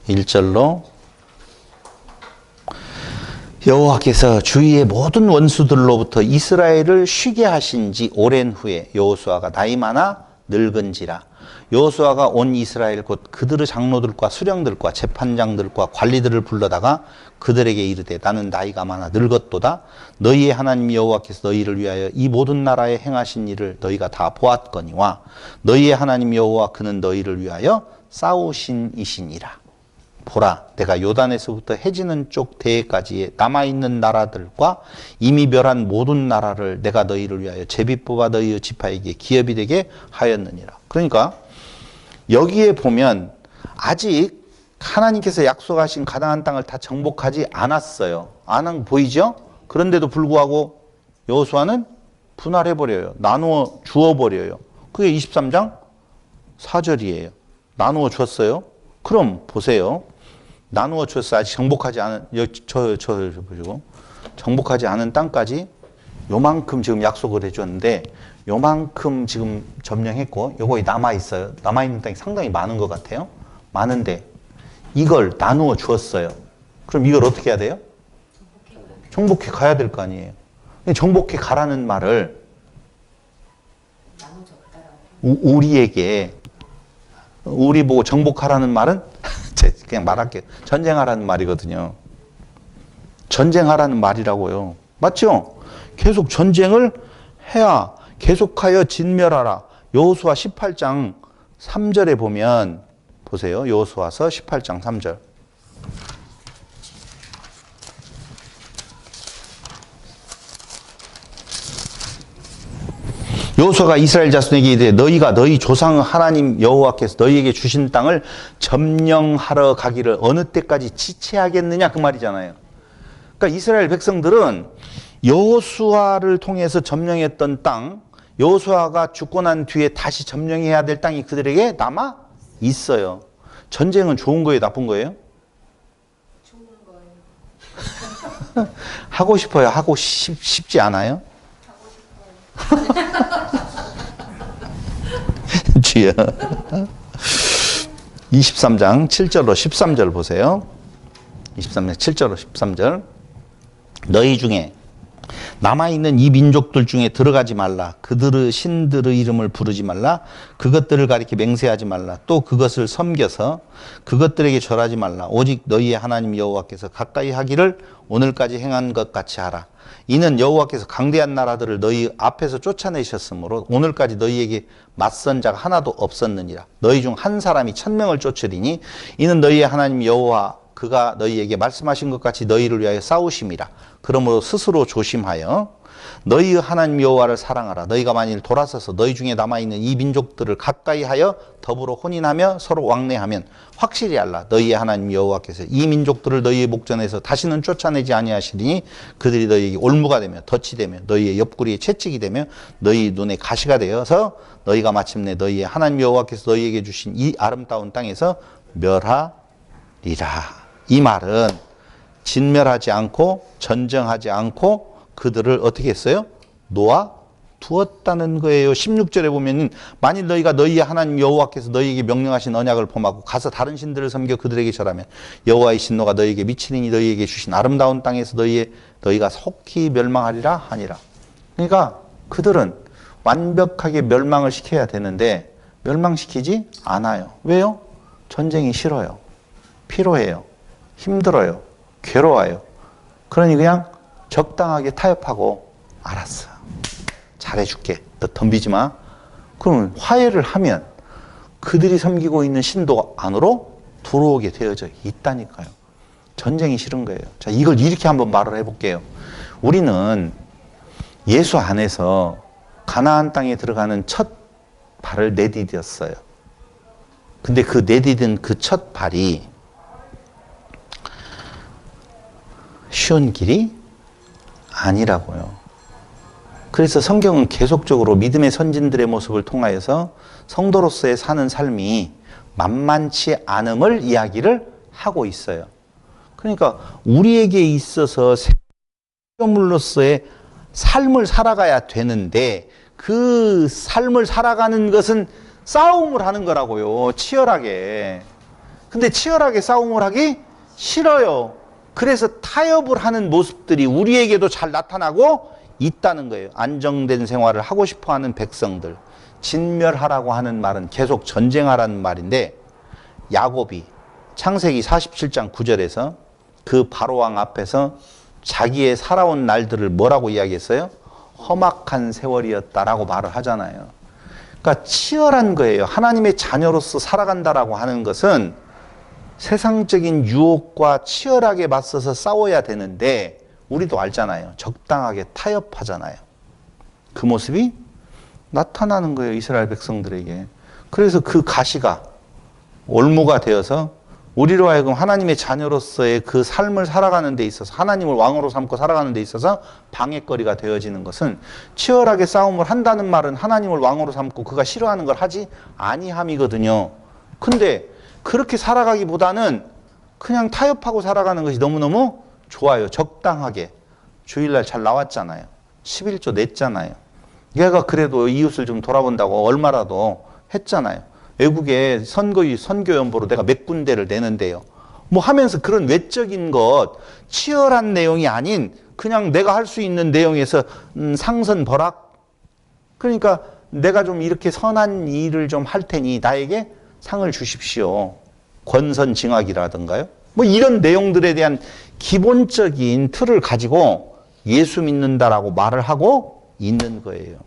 1절로 여호와께서 주위의 모든 원수들로부터 이스라엘을 쉬게 하신 지 오랜 후에 여호수아가 나이 많아 늙은지라. 여호수아가 온 이스라엘 곧 그들의 장로들과 수령들과 재판장들과 관리들을 불러다가 그들에게 이르되 나는 나이가 많아 늙었도다. 너희의 하나님 여호와께서 너희를 위하여 이 모든 나라에 행하신 일을 너희가 다 보았거니와 너희의 하나님 여호와 그는 너희를 위하여 싸우신 이시니라. 보라, 내가 요단에서부터 해지는 쪽 대해까지의 남아있는 나라들과 이미 멸한 모든 나라를 내가 너희를 위하여 제비 뽑아 너희의 지파에게 기업이 되게 하였느니라. 그러니까 여기에 보면 아직 하나님께서 약속하신 가나안 땅을 다 정복하지 않았어요. 안 한 거 보이죠? 그런데도 불구하고 여호수아는 분할해버려요. 나누어 주어버려요. 그게 23장 4절이에요. 나누어 줬어요. 그럼 보세요. 나누어 줬어. 아직 정복하지 않은, 보시고. 정복하지 않은 땅까지 요만큼 지금 약속을 해줬는데, 요만큼 지금 점령했고, 요거 남아있어요. 남아있는 땅이 상당히 많은 것 같아요. 많은데, 이걸 나누어 주었어요. 그럼 이걸 어떻게 해야 돼요? 정복해 가야 될 거 아니에요. 정복해 가라는 말을 우리에게, 우리 보고 정복하라는 말은 그냥 말할게요. 전쟁하라는 말이거든요. 전쟁하라는 말이라고요. 맞죠? 계속 전쟁을 해야 계속하여 진멸하라. 여호수아 18장 3절에 보면 보세요. 여호수아서 18장 3절. 여호수아가 이스라엘 자손에게 이르되 너희가 너희 조상 하나님 여호와께서 너희에게 주신 땅을 점령하러 가기를 어느 때까지 지체하겠느냐 그 말이잖아요. 그러니까 이스라엘 백성들은 여호수아를 통해서 점령했던 땅, 여호수아가 죽고 난 뒤에 다시 점령해야 될 땅이 그들에게 남아 있어요. 전쟁은 좋은 거예요, 나쁜 거예요? 좋은 거예요. 하고 싶어요? 하고 싶지 않아요? 하고 싶어요. 주여. 23장 7절로 13절 보세요. 23장 7절로 13절. 너희 중에 남아있는 이 민족들 중에 들어가지 말라. 그들의 신들의 이름을 부르지 말라. 그것들을 가리켜 맹세하지 말라. 또 그것을 섬겨서 그것들에게 절하지 말라. 오직 너희의 하나님 여호와께서 가까이 하기를 오늘까지 행한 것 같이 하라. 이는 여호와께서 강대한 나라들을 너희 앞에서 쫓아내셨으므로 오늘까지 너희에게 맞선 자가 하나도 없었느니라. 너희 중 한 사람이 1000명을 쫓으리니 이는 너희의 하나님 여호와 그가 너희에게 말씀하신 것 같이 너희를 위하여 싸우심이라. 그러므로 스스로 조심하여 너희의 하나님 여호와를 사랑하라. 너희가 만일 돌아서서 너희 중에 남아있는 이 민족들을 가까이 하여 더불어 혼인하며 서로 왕래하면 확실히 알라. 너희의 하나님 여호와께서 이 민족들을 너희의 목전에서 다시는 쫓아내지 아니하시리니 그들이 너희에게 올무가 되며 덫이 되며 너희의 옆구리에 채찍이 되며 너희 눈에 가시가 되어서 너희가 마침내 너희의 하나님 여호와께서 너희에게 주신 이 아름다운 땅에서 멸하리라. 이 말은 진멸하지 않고 전쟁하지 않고 그들을 어떻게 했어요? 놓아 두었다는 거예요. 16절에 보면 만일 너희가 너희의 하나님 여호와께서 너희에게 명령하신 언약을 범하고 가서 다른 신들을 섬겨 그들에게 절하면 여호와의 진노가 너희에게 미치리니 너희에게 주신 아름다운 땅에서 너희가 속히 멸망하리라 하니라. 그러니까 그들은 완벽하게 멸망을 시켜야 되는데 멸망시키지 않아요. 왜요? 전쟁이 싫어요. 피로해요. 힘들어요. 괴로워요. 그러니 그냥 적당하게 타협하고 알았어. 잘해줄게. 너 덤비지 마. 그러면 화해를 하면 그들이 섬기고 있는 신도 안으로 들어오게 되어져 있다니까요. 전쟁이 싫은 거예요. 자, 이걸 이렇게 한번 말을 해볼게요. 우리는 예수 안에서 가나안 땅에 들어가는 첫 발을 내디뎠어요. 근데 그 내디딘 그 첫 발이 쉬운 길이 아니라고요. 그래서 성경은 계속적으로 믿음의 선진들의 모습을 통하여서 성도로서의 사는 삶이 만만치 않음을 이야기를 하고 있어요. 그러니까 우리에게 있어서 생명물로서의 삶을 살아가야 되는데 그 삶을 살아가는 것은 싸움을 하는 거라고요. 치열하게. 근데 치열하게 싸움을 하기 싫어요. 그래서 타협을 하는 모습들이 우리에게도 잘 나타나고 있다는 거예요. 안정된 생활을 하고 싶어하는 백성들. 진멸하라고 하는 말은 계속 전쟁하라는 말인데 야곱이 창세기 47장 9절에서 그 바로왕 앞에서 자기의 살아온 날들을 뭐라고 이야기했어요? 험악한 세월이었다라고 말을 하잖아요. 그러니까 치열한 거예요. 하나님의 자녀로서 살아간다라고 하는 것은 세상적인 유혹과 치열하게 맞서서 싸워야 되는데 우리도 알잖아요. 적당하게 타협하잖아요. 그 모습이 나타나는 거예요. 이스라엘 백성들에게. 그래서 그 가시가 올무가 되어서 우리로 하여금 하나님의 자녀로서의 그 삶을 살아가는 데 있어서 하나님을 왕으로 삼고 살아가는 데 있어서 방해거리가 되어지는 것은 치열하게 싸움을 한다는 말은 하나님을 왕으로 삼고 그가 싫어하는 걸 하지 아니함이거든요. 근데 그렇게 살아가기보다는 그냥 타협하고 살아가는 것이 너무너무 좋아요. 적당하게. 주일날 잘 나왔잖아요. 11조 냈잖아요. 얘가 그래도 이웃을 좀 돌아본다고 얼마라도 했잖아요. 외국에 선교연보로 내가 몇 군데를 내는데요. 뭐 하면서 그런 외적인 것, 치열한 내용이 아닌 그냥 내가 할 수 있는 내용에서 상선벌악. 그러니까 내가 좀 이렇게 선한 일을 좀 할 테니 나에게 상을 주십시오. 권선징악이라든가요. 뭐 이런 내용들에 대한 기본적인 틀을 가지고 예수 믿는다라고 말을 하고 있는 거예요.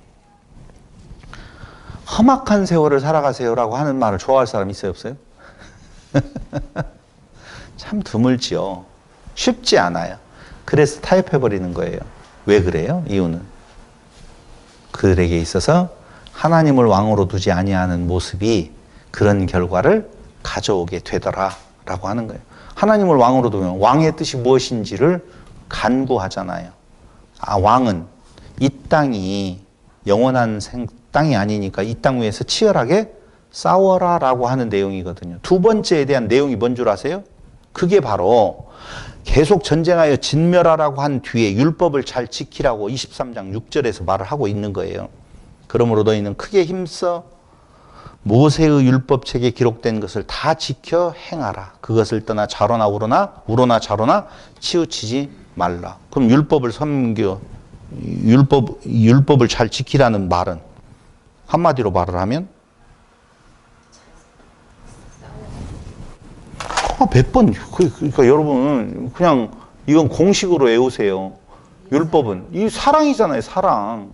험악한 세월을 살아가세요라고 하는 말을 좋아할 사람 있어요, 없어요? 참 드물지요. 쉽지 않아요. 그래서 타협해버리는 거예요. 왜 그래요? 이유는 그들에게 있어서 하나님을 왕으로 두지 아니하는 모습이 그런 결과를 가져오게 되더라라고 하는 거예요. 하나님을 왕으로 두면 왕의 뜻이 무엇인지를 간구하잖아요. 아, 왕은 이 땅이 영원한 땅이 아니니까 이 땅 위에서 치열하게 싸워라라고 하는 내용이거든요. 두 번째에 대한 내용이 뭔 줄 아세요? 그게 바로 계속 전쟁하여 진멸하라고 한 뒤에 율법을 잘 지키라고 23장 6절에서 말을 하고 있는 거예요. 그러므로 너희는 크게 힘써 모세의 율법책에 기록된 것을 다 지켜 행하라. 그것을 떠나 좌로나 우로나 좌로나 치우치지 말라. 그럼 율법을 섬겨 율법을 잘 지키라는 말은 한마디로 말을 하면 100번. 그러니까 여러분 그냥 이건 공식으로 외우세요. 율법은 이 사랑이잖아요. 사랑.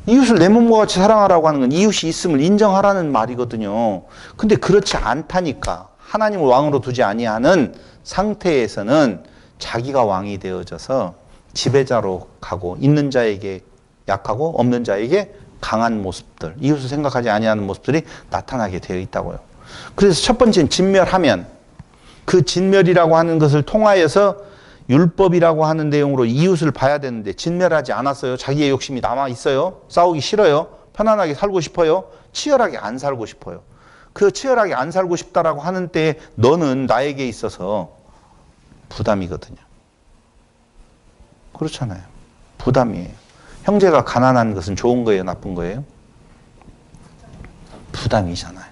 이웃을 내 몸과 같이 사랑하라고 하는 건 이웃이 있음을 인정하라는 말이거든요. 근데 그렇지 않다니까. 하나님을 왕으로 두지 아니하는 상태에서는 자기가 왕이 되어져서 지배자로 가고 있는 자에게 약하고 없는 자에게 강한 모습들, 이웃을 생각하지 아니하는 모습들이 나타나게 되어 있다고요. 그래서 첫 번째는 진멸하면, 그 진멸이라고 하는 것을 통하여서 율법이라고 하는 내용으로 이웃을 봐야 되는데 진멸하지 않았어요. 자기의 욕심이 남아 있어요. 싸우기 싫어요. 편안하게 살고 싶어요. 치열하게 안 살고 싶어요. 그 치열하게 안 살고 싶다라고 하는 때에 너는 나에게 있어서 부담이거든요. 그렇잖아요. 부담이에요. 형제가 가난한 것은 좋은 거예요? 나쁜 거예요? 부담이잖아요.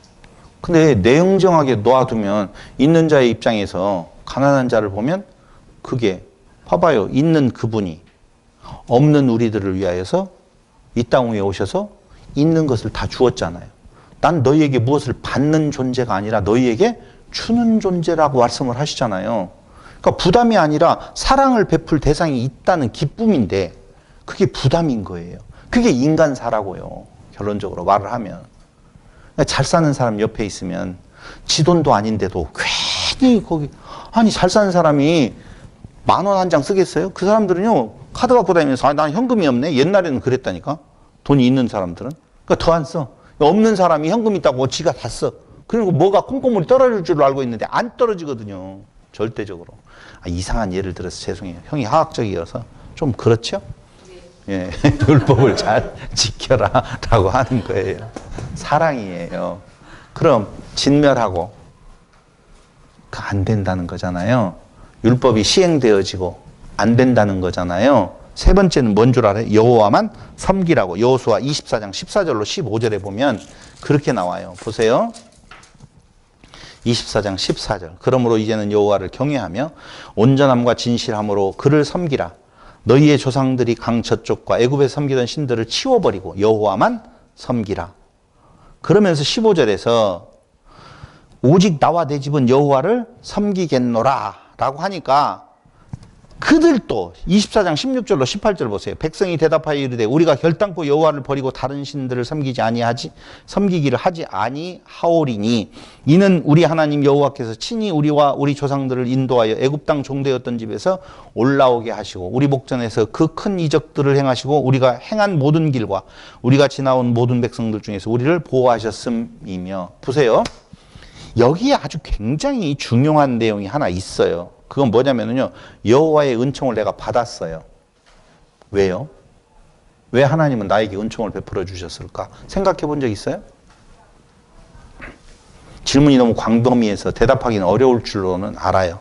근데 내용정하게 놓아두면 있는 자의 입장에서 가난한 자를 보면 그게 봐봐요. 있는 그분이 없는 우리들을 위하여서 이 땅 위에 오셔서 있는 것을 다 주었잖아요. 난 너희에게 무엇을 받는 존재가 아니라 너희에게 주는 존재라고 말씀을 하시잖아요. 그러니까 부담이 아니라 사랑을 베풀 대상이 있다는 기쁨인데 그게 부담인 거예요. 그게 인간사라고요. 결론적으로 말을 하면. 잘 사는 사람 옆에 있으면 지 돈도 아닌데도 괜히 거기 아니 잘 사는 사람이 10,000원 한 장 쓰겠어요? 그 사람들은요 카드 갖고 다니면서 난 현금이 없네. 옛날에는 그랬다니까. 돈이 있는 사람들은. 그러니까 더 안 써. 없는 사람이 현금 있다고 지가 다 써. 그리고 뭐가 콩고물이 떨어질 줄 알고 있는데 안 떨어지거든요. 절대적으로. 이상한 예를 들어서 죄송해요. 형이 화학적이어서 좀 그렇죠? 예, 율법을 잘 지켜라 라고 하는 거예요. 사랑이에요. 그럼 진멸하고 안 된다는 거잖아요. 율법이 시행되어지고 안 된다는 거잖아요. 세 번째는 뭔 줄 알아요? 여호와만 섬기라고. 여호수아 24장 14절로 15절에 보면 그렇게 나와요. 보세요. 24장 14절. 그러므로 이제는 여호와를 경외하며 온전함과 진실함으로 그를 섬기라. 너희의 조상들이 강 저쪽과 애굽에 섬기던 신들을 치워버리고 여호와만 섬기라. 그러면서 15절에서 오직 나와 내 집은 여호와를 섬기겠노라 라고 하니까 그들도 24장 16절로 18절 보세요. 백성이 대답하여 이르되 우리가 결단코 여호와를 버리고 다른 신들을 섬기기를 하지 아니하오리니 이는 우리 하나님 여호와께서 친히 우리와 우리 조상들을 인도하여 애굽 땅 종되었던 집에서 올라오게 하시고 우리 목전에서 그 큰 이적들을 행하시고 우리가 행한 모든 길과 우리가 지나온 모든 백성들 중에서 우리를 보호하셨음이며. 보세요. 여기에 아주 굉장히 중요한 내용이 하나 있어요. 그건 뭐냐면요. 여호와의 은총을 내가 받았어요. 왜요? 왜 하나님은 나에게 은총을 베풀어 주셨을까? 생각해 본 적 있어요? 질문이 너무 광범위해서 대답하기는 어려울 줄로는 알아요.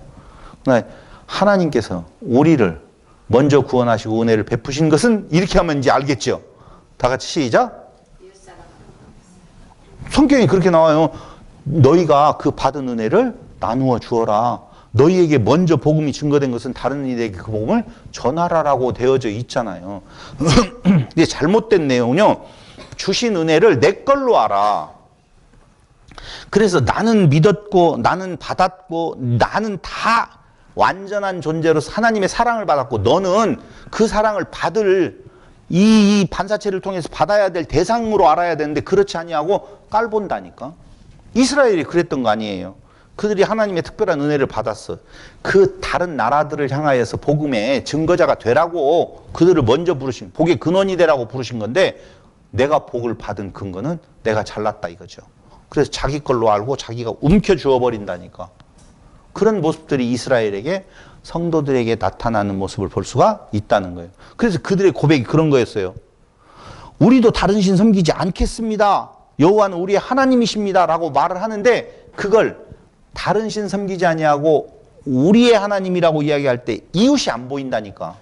그러나 하나님께서 우리를 먼저 구원하시고 은혜를 베푸신 것은 이렇게 하면 이제 알겠죠? 다 같이 시작. 성경이 그렇게 나와요. 너희가 그 받은 은혜를 나누어 주어라. 너희에게 먼저 복음이 증거된 것은 다른 이들에게 그 복음을 전하라라고 되어져 있잖아요. 근데 잘못된 내용은요. 주신 은혜를 내 걸로 알아. 그래서 나는 믿었고 나는 받았고 나는 다 완전한 존재로서 하나님의 사랑을 받았고 너는 그 사랑을 받을 이 반사체를 통해서 받아야 될 대상으로 알아야 되는데 그렇지 아니하고 깔본다니까. 이스라엘이 그랬던 거 아니에요. 그들이 하나님의 특별한 은혜를 받았어. 그 다른 나라들을 향하여서 복음의 증거자가 되라고 그들을 먼저 부르신, 복의 근원이 되라고 부르신 건데 내가 복을 받은 근거는 내가 잘났다 이거죠. 그래서 자기 걸로 알고 자기가 움켜쥐어 버린다니까. 그런 모습들이 이스라엘에게 성도들에게 나타나는 모습을 볼 수가 있다는 거예요. 그래서 그들의 고백이 그런 거였어요. 우리도 다른 신 섬기지 않겠습니다. 여호와는 우리의 하나님이십니다 라고 말을 하는데 그걸 다른 신 섬기지 아니하고 우리의 하나님이라고 이야기할 때 이웃이 안 보인다니까.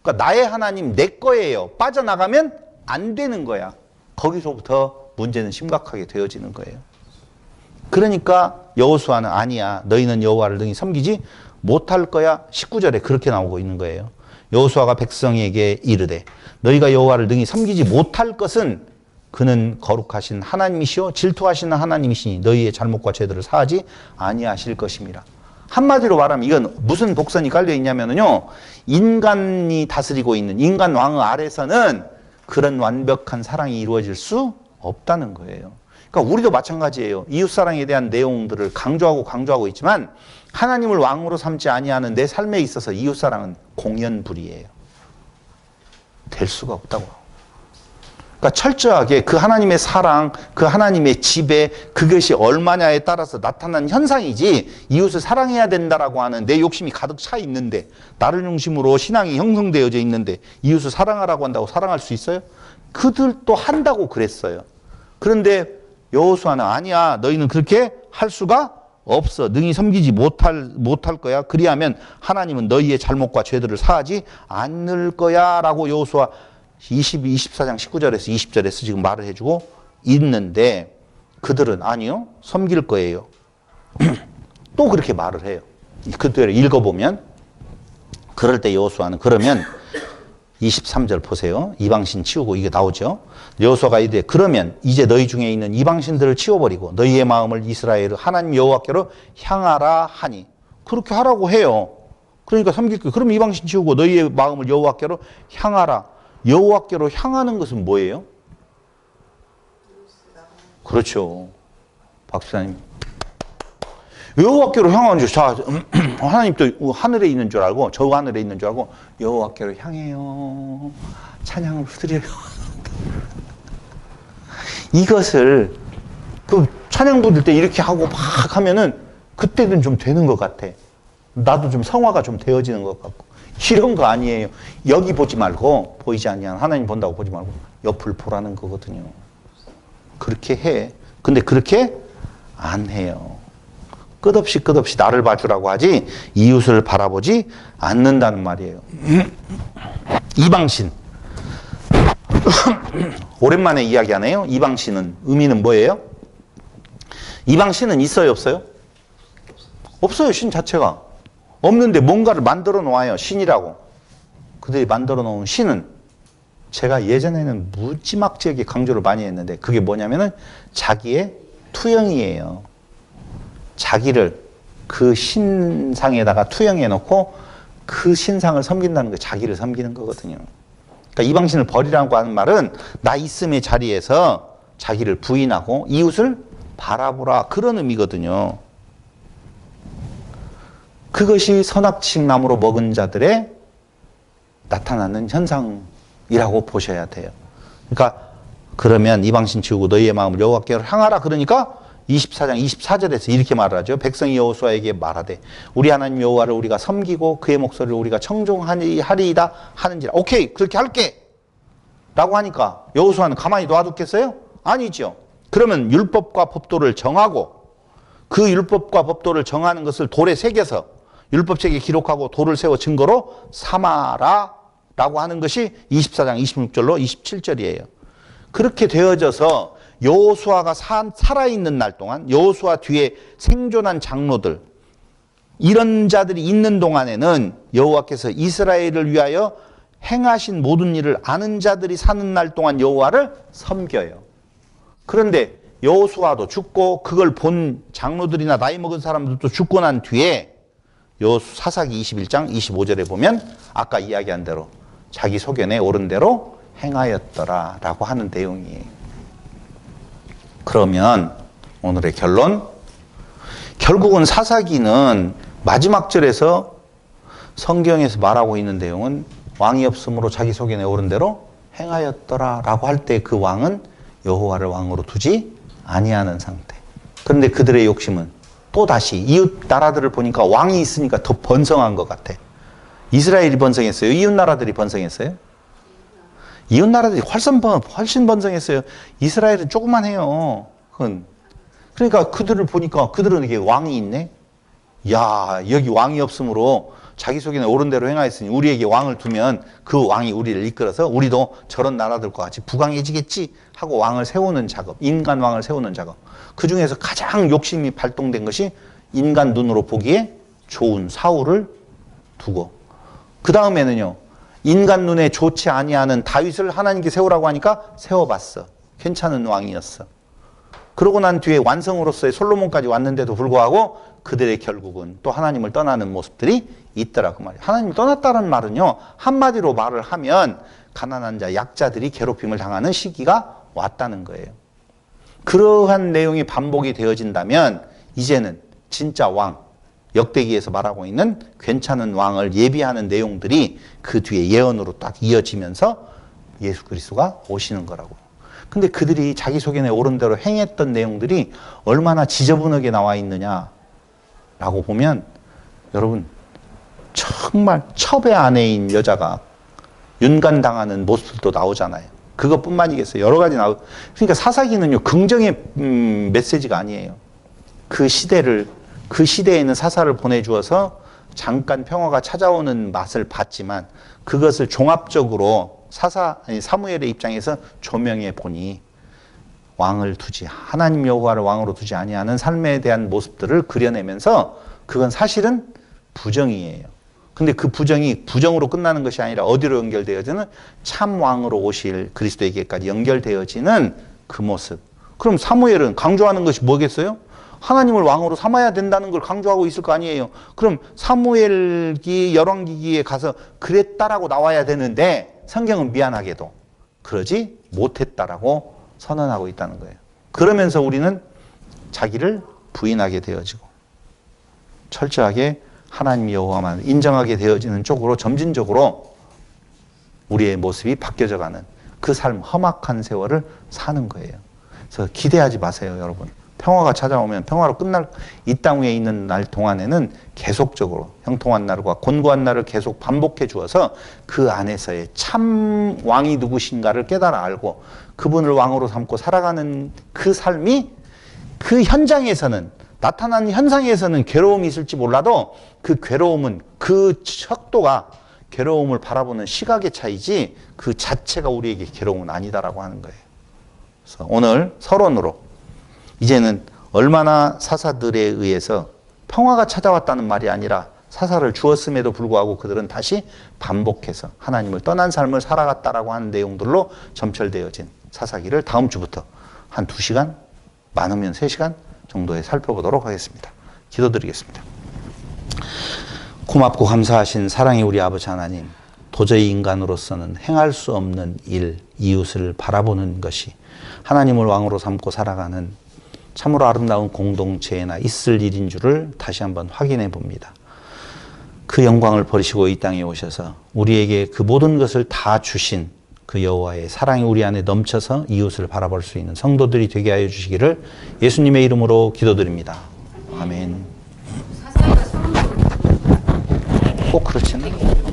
그러니까 나의 하나님 내 거예요. 빠져나가면 안 되는 거야. 거기서부터 문제는 심각하게 되어지는 거예요. 그러니까 여호수아는 아니야. 너희는 여호와를 능히 섬기지 못할 거야. 19절에 그렇게 나오고 있는 거예요. 여호수아가 백성에게 이르되 너희가 여호와를 능히 섬기지 못할 것은 그는 거룩하신 하나님이시오 질투하시는 하나님이시니 너희의 잘못과 죄들을 사하지 아니하실 것임이라. 한마디로 말하면 이건 무슨 복선이 깔려 있냐면요, 인간이 다스리고 있는 인간 왕 아래서는 그런 완벽한 사랑이 이루어질 수 없다는 거예요. 그러니까 우리도 마찬가지예요. 이웃사랑에 대한 내용들을 강조하고 있지만 하나님을 왕으로 삼지 아니하는 내 삶에 있어서 이웃사랑은 공연불이에요. 될 수가 없다고. 그러니까 철저하게 그 하나님의 사랑, 그 하나님의 지배, 그것이 얼마냐에 따라서 나타난 현상이지, 이웃을 사랑해야 된다라고 하는 내 욕심이 가득 차 있는데, 나를 중심으로 신앙이 형성되어져 있는데 이웃을 사랑하라고 한다고 사랑할 수 있어요? 그들도 한다고 그랬어요. 그런데 여호수아는 아니야, 너희는 그렇게 할 수가 없어. 능히 섬기지 못할 거야. 그리하면 하나님은 너희의 잘못과 죄들을 사하지 않을 거야 라고 여호수아 24장 19절에서 20절에서 지금 말을 해주고 있는데, 그들은 아니요, 섬길 거예요. 또 그렇게 말을 해요. 그대로 읽어보면, 그럴 때 여호수아는, 그러면 23절 보세요. 이방신 치우고 이게 나오죠. 여호수아가 이르되 그러면 이제 너희 중에 있는 이방신들을 치워버리고 너희의 마음을 이스라엘 하나님 여호와께로 향하라 하니. 그렇게 하라고 해요. 그러니까 섬길 거예요. 그럼 이방신 치우고 너희의 마음을 여호와께로 향하라. 여호와께로 향하는 것은 뭐예요? 그렇죠. 박수사님. 여호와께로 향하는 줄, 자, 하나님도 하늘에 있는 줄 알고, 저 하늘에 있는 줄 알고, 여호와께로 향해요. 찬양을 드려요. 이것을, 그 찬양 부를 때 이렇게 하고 막 하면은, 그때는 좀 되는 것 같아. 나도 좀 성화가 좀 되어지는 것 같고. 이런 거 아니에요. 여기 보지 말고, 보이지 아니한 하나님 본다고 보지 말고 옆을 보라는 거거든요. 그렇게 해. 근데 그렇게 안 해요. 끝없이 나를 봐주라고 하지 이웃을 바라보지 않는다는 말이에요. 이방신. 오랜만에 이야기하네요. 이방신은 의미는 뭐예요? 이방신은 있어요, 없어요? 없어요. 신 자체가. 없는데 뭔가를 만들어 놓아요. 신이라고. 그들이 만들어 놓은 신은, 제가 예전에는 무지막지하게 강조를 많이 했는데, 그게 뭐냐면은 자기의 투영이에요. 자기를 그 신상에다가 투영해 놓고 그 신상을 섬긴다는 거, 자기를 섬기는 거거든요. 그러니까 이방신을 버리라고 하는 말은 나 있음의 자리에서 자기를 부인하고 이웃을 바라보라, 그런 의미거든요. 그것이 선악식 나무로 먹은 자들의 나타나는 현상이라고 보셔야 돼요. 그러니까 그러면 이방신 치우고 너희의 마음을 여호와께로 향하라. 그러니까 24장 24절에서 이렇게 말을 하죠. 백성이 여호수아에게 말하되 우리 하나님 여호와를 우리가 섬기고 그의 목소리를 우리가 청종하리이다 하는지라. 오케이, 그렇게 할게 라고 하니까 여호수아는 가만히 놔두겠어요? 아니죠. 그러면 율법과 법도를 정하고, 그 율법과 법도를 정하는 것을 돌에 새겨서 율법책에 기록하고 돌을 세워 증거로 삼아라 라고 하는 것이 24장 26절로 27절이에요. 그렇게 되어져서 여호수아가 살아있는 날 동안, 여호수아 뒤에 생존한 장로들, 이런 자들이 있는 동안에는 여호와께서 이스라엘을 위하여 행하신 모든 일을 아는 자들이 사는 날 동안 여호와를 섬겨요. 그런데 여호수아도 죽고 그걸 본 장로들이나 나이 먹은 사람들도 죽고 난 뒤에 사사기 21장 25절에 보면 아까 이야기한 대로 자기 소견에 옳은 대로 행하였더라 라고 하는 내용이에요. 그러면 오늘의 결론, 결국은 사사기는 마지막 절에서 성경에서 말하고 있는 내용은 왕이 없으므로 자기 소견에 옳은 대로 행하였더라 라고 할 때 그 왕은 여호와를 왕으로 두지 아니하는 상태. 그런데 그들의 욕심은 또다시 이웃 나라들을 보니까 왕이 있으니까 더 번성한 것 같아. 이스라엘이 번성했어요? 이웃 나라들이 번성했어요? 이웃 나라들이 훨씬 번성했어요. 이스라엘은 조금만 해요. 그러니까 그들을 보니까 그들은 이게 왕이 있네? 야, 여기 왕이 없으므로 자기 속에는 옳은 대로 행하였으니 우리에게 왕을 두면 그 왕이 우리를 이끌어서 우리도 저런 나라들과 같이 부강해지겠지 하고 왕을 세우는 작업, 인간 왕을 세우는 작업. 그 중에서 가장 욕심이 발동된 것이 인간 눈으로 보기에 좋은 사울을 두고, 그 다음에는요, 인간 눈에 좋지 아니하는 다윗을 하나님께 세우라고 하니까 세워봤어. 괜찮은 왕이었어. 그러고 난 뒤에 완성으로서의 솔로몬까지 왔는데도 불구하고 그들의 결국은 또 하나님을 떠나는 모습들이 있더라고 말이에요. 하나님을 떠났다는 말은요, 한마디로 말을 하면 가난한 자, 약자들이 괴롭힘을 당하는 시기가 왔다는 거예요. 그러한 내용이 반복이 되어진다면 이제는 진짜 왕, 역대기에서 말하고 있는 괜찮은 왕을 예비하는 내용들이 그 뒤에 예언으로 딱 이어지면서 예수 그리스도가 오시는 거라고요. 근데 그들이 자기소견에 오른 대로 행했던 내용들이 얼마나 지저분하게 나와 있느냐라고 보면, 여러분, 정말 첩의 아내인 여자가 윤간당하는 모습도 나오잖아요. 그것뿐만이겠어요. 여러 가지 그러니까 사사기는요, 긍정의 메시지가 아니에요. 그 시대에 있는 사사를 보내주어서 잠깐 평화가 찾아오는 맛을 봤지만, 그것을 종합적으로 사무엘의 입장에서 조명해 보니 왕을 두지, 하나님 여호와를 왕으로 두지 아니하는 삶에 대한 모습들을 그려내면서, 그건 사실은 부정이에요. 근데 그 부정이 부정으로 끝나는 것이 아니라 어디로 연결되어지는, 참 왕으로 오실 그리스도에게까지 연결되어지는 그 모습. 그럼 사무엘은 강조하는 것이 뭐겠어요? 하나님을 왕으로 삼아야 된다는 걸 강조하고 있을 거 아니에요. 그럼 사무엘기, 열왕기기에 가서 그랬다라고 나와야 되는데, 성경은 미안하게도 그러지 못했다라고 선언하고 있다는 거예요. 그러면서 우리는 자기를 부인하게 되어지고 철저하게 하나님 여호와만 인정하게 되어지는 쪽으로 점진적으로 우리의 모습이 바뀌어져가는 그 삶, 험악한 세월을 사는 거예요. 그래서 기대하지 마세요, 여러분. 평화가 찾아오면, 평화로 끝날 이 땅 위에 있는 날 동안에는 계속적으로 형통한 날과 곤고한 날을 계속 반복해 주어서 그 안에서의 참 왕이 누구신가를 깨달아 알고 그분을 왕으로 삼고 살아가는 그 삶이, 그 현장에서는, 나타나는 현상에서는 괴로움이 있을지 몰라도 그 괴로움은, 그 척도가 괴로움을 바라보는 시각의 차이지 그 자체가 우리에게 괴로움은 아니다라고 하는 거예요. 그래서 오늘 서론으로, 이제는 얼마나 사사들에 의해서 평화가 찾아왔다는 말이 아니라 사사를 주었음에도 불구하고 그들은 다시 반복해서 하나님을 떠난 삶을 살아갔다라고 하는 내용들로 점철되어진 사사기를 다음 주부터 한 2시간, 많으면 3시간 정도에 살펴보도록 하겠습니다. 기도드리겠습니다. 고맙고 감사하신 사랑의 우리 아버지 하나님, 도저히 인간으로서는 행할 수 없는 일, 이웃을 바라보는 것이 하나님을 왕으로 삼고 살아가는 참으로 아름다운 공동체나 있을 일인 줄을 다시 한번 확인해 봅니다. 그 영광을 버리시고 이 땅에 오셔서 우리에게 그 모든 것을 다 주신 그 여호와의 사랑이 우리 안에 넘쳐서 이웃을 바라볼 수 있는 성도들이 되게 하여 주시기를 예수님의 이름으로 기도드립니다. 아멘. 사사가 성도 꼭 그렇지는 않아요.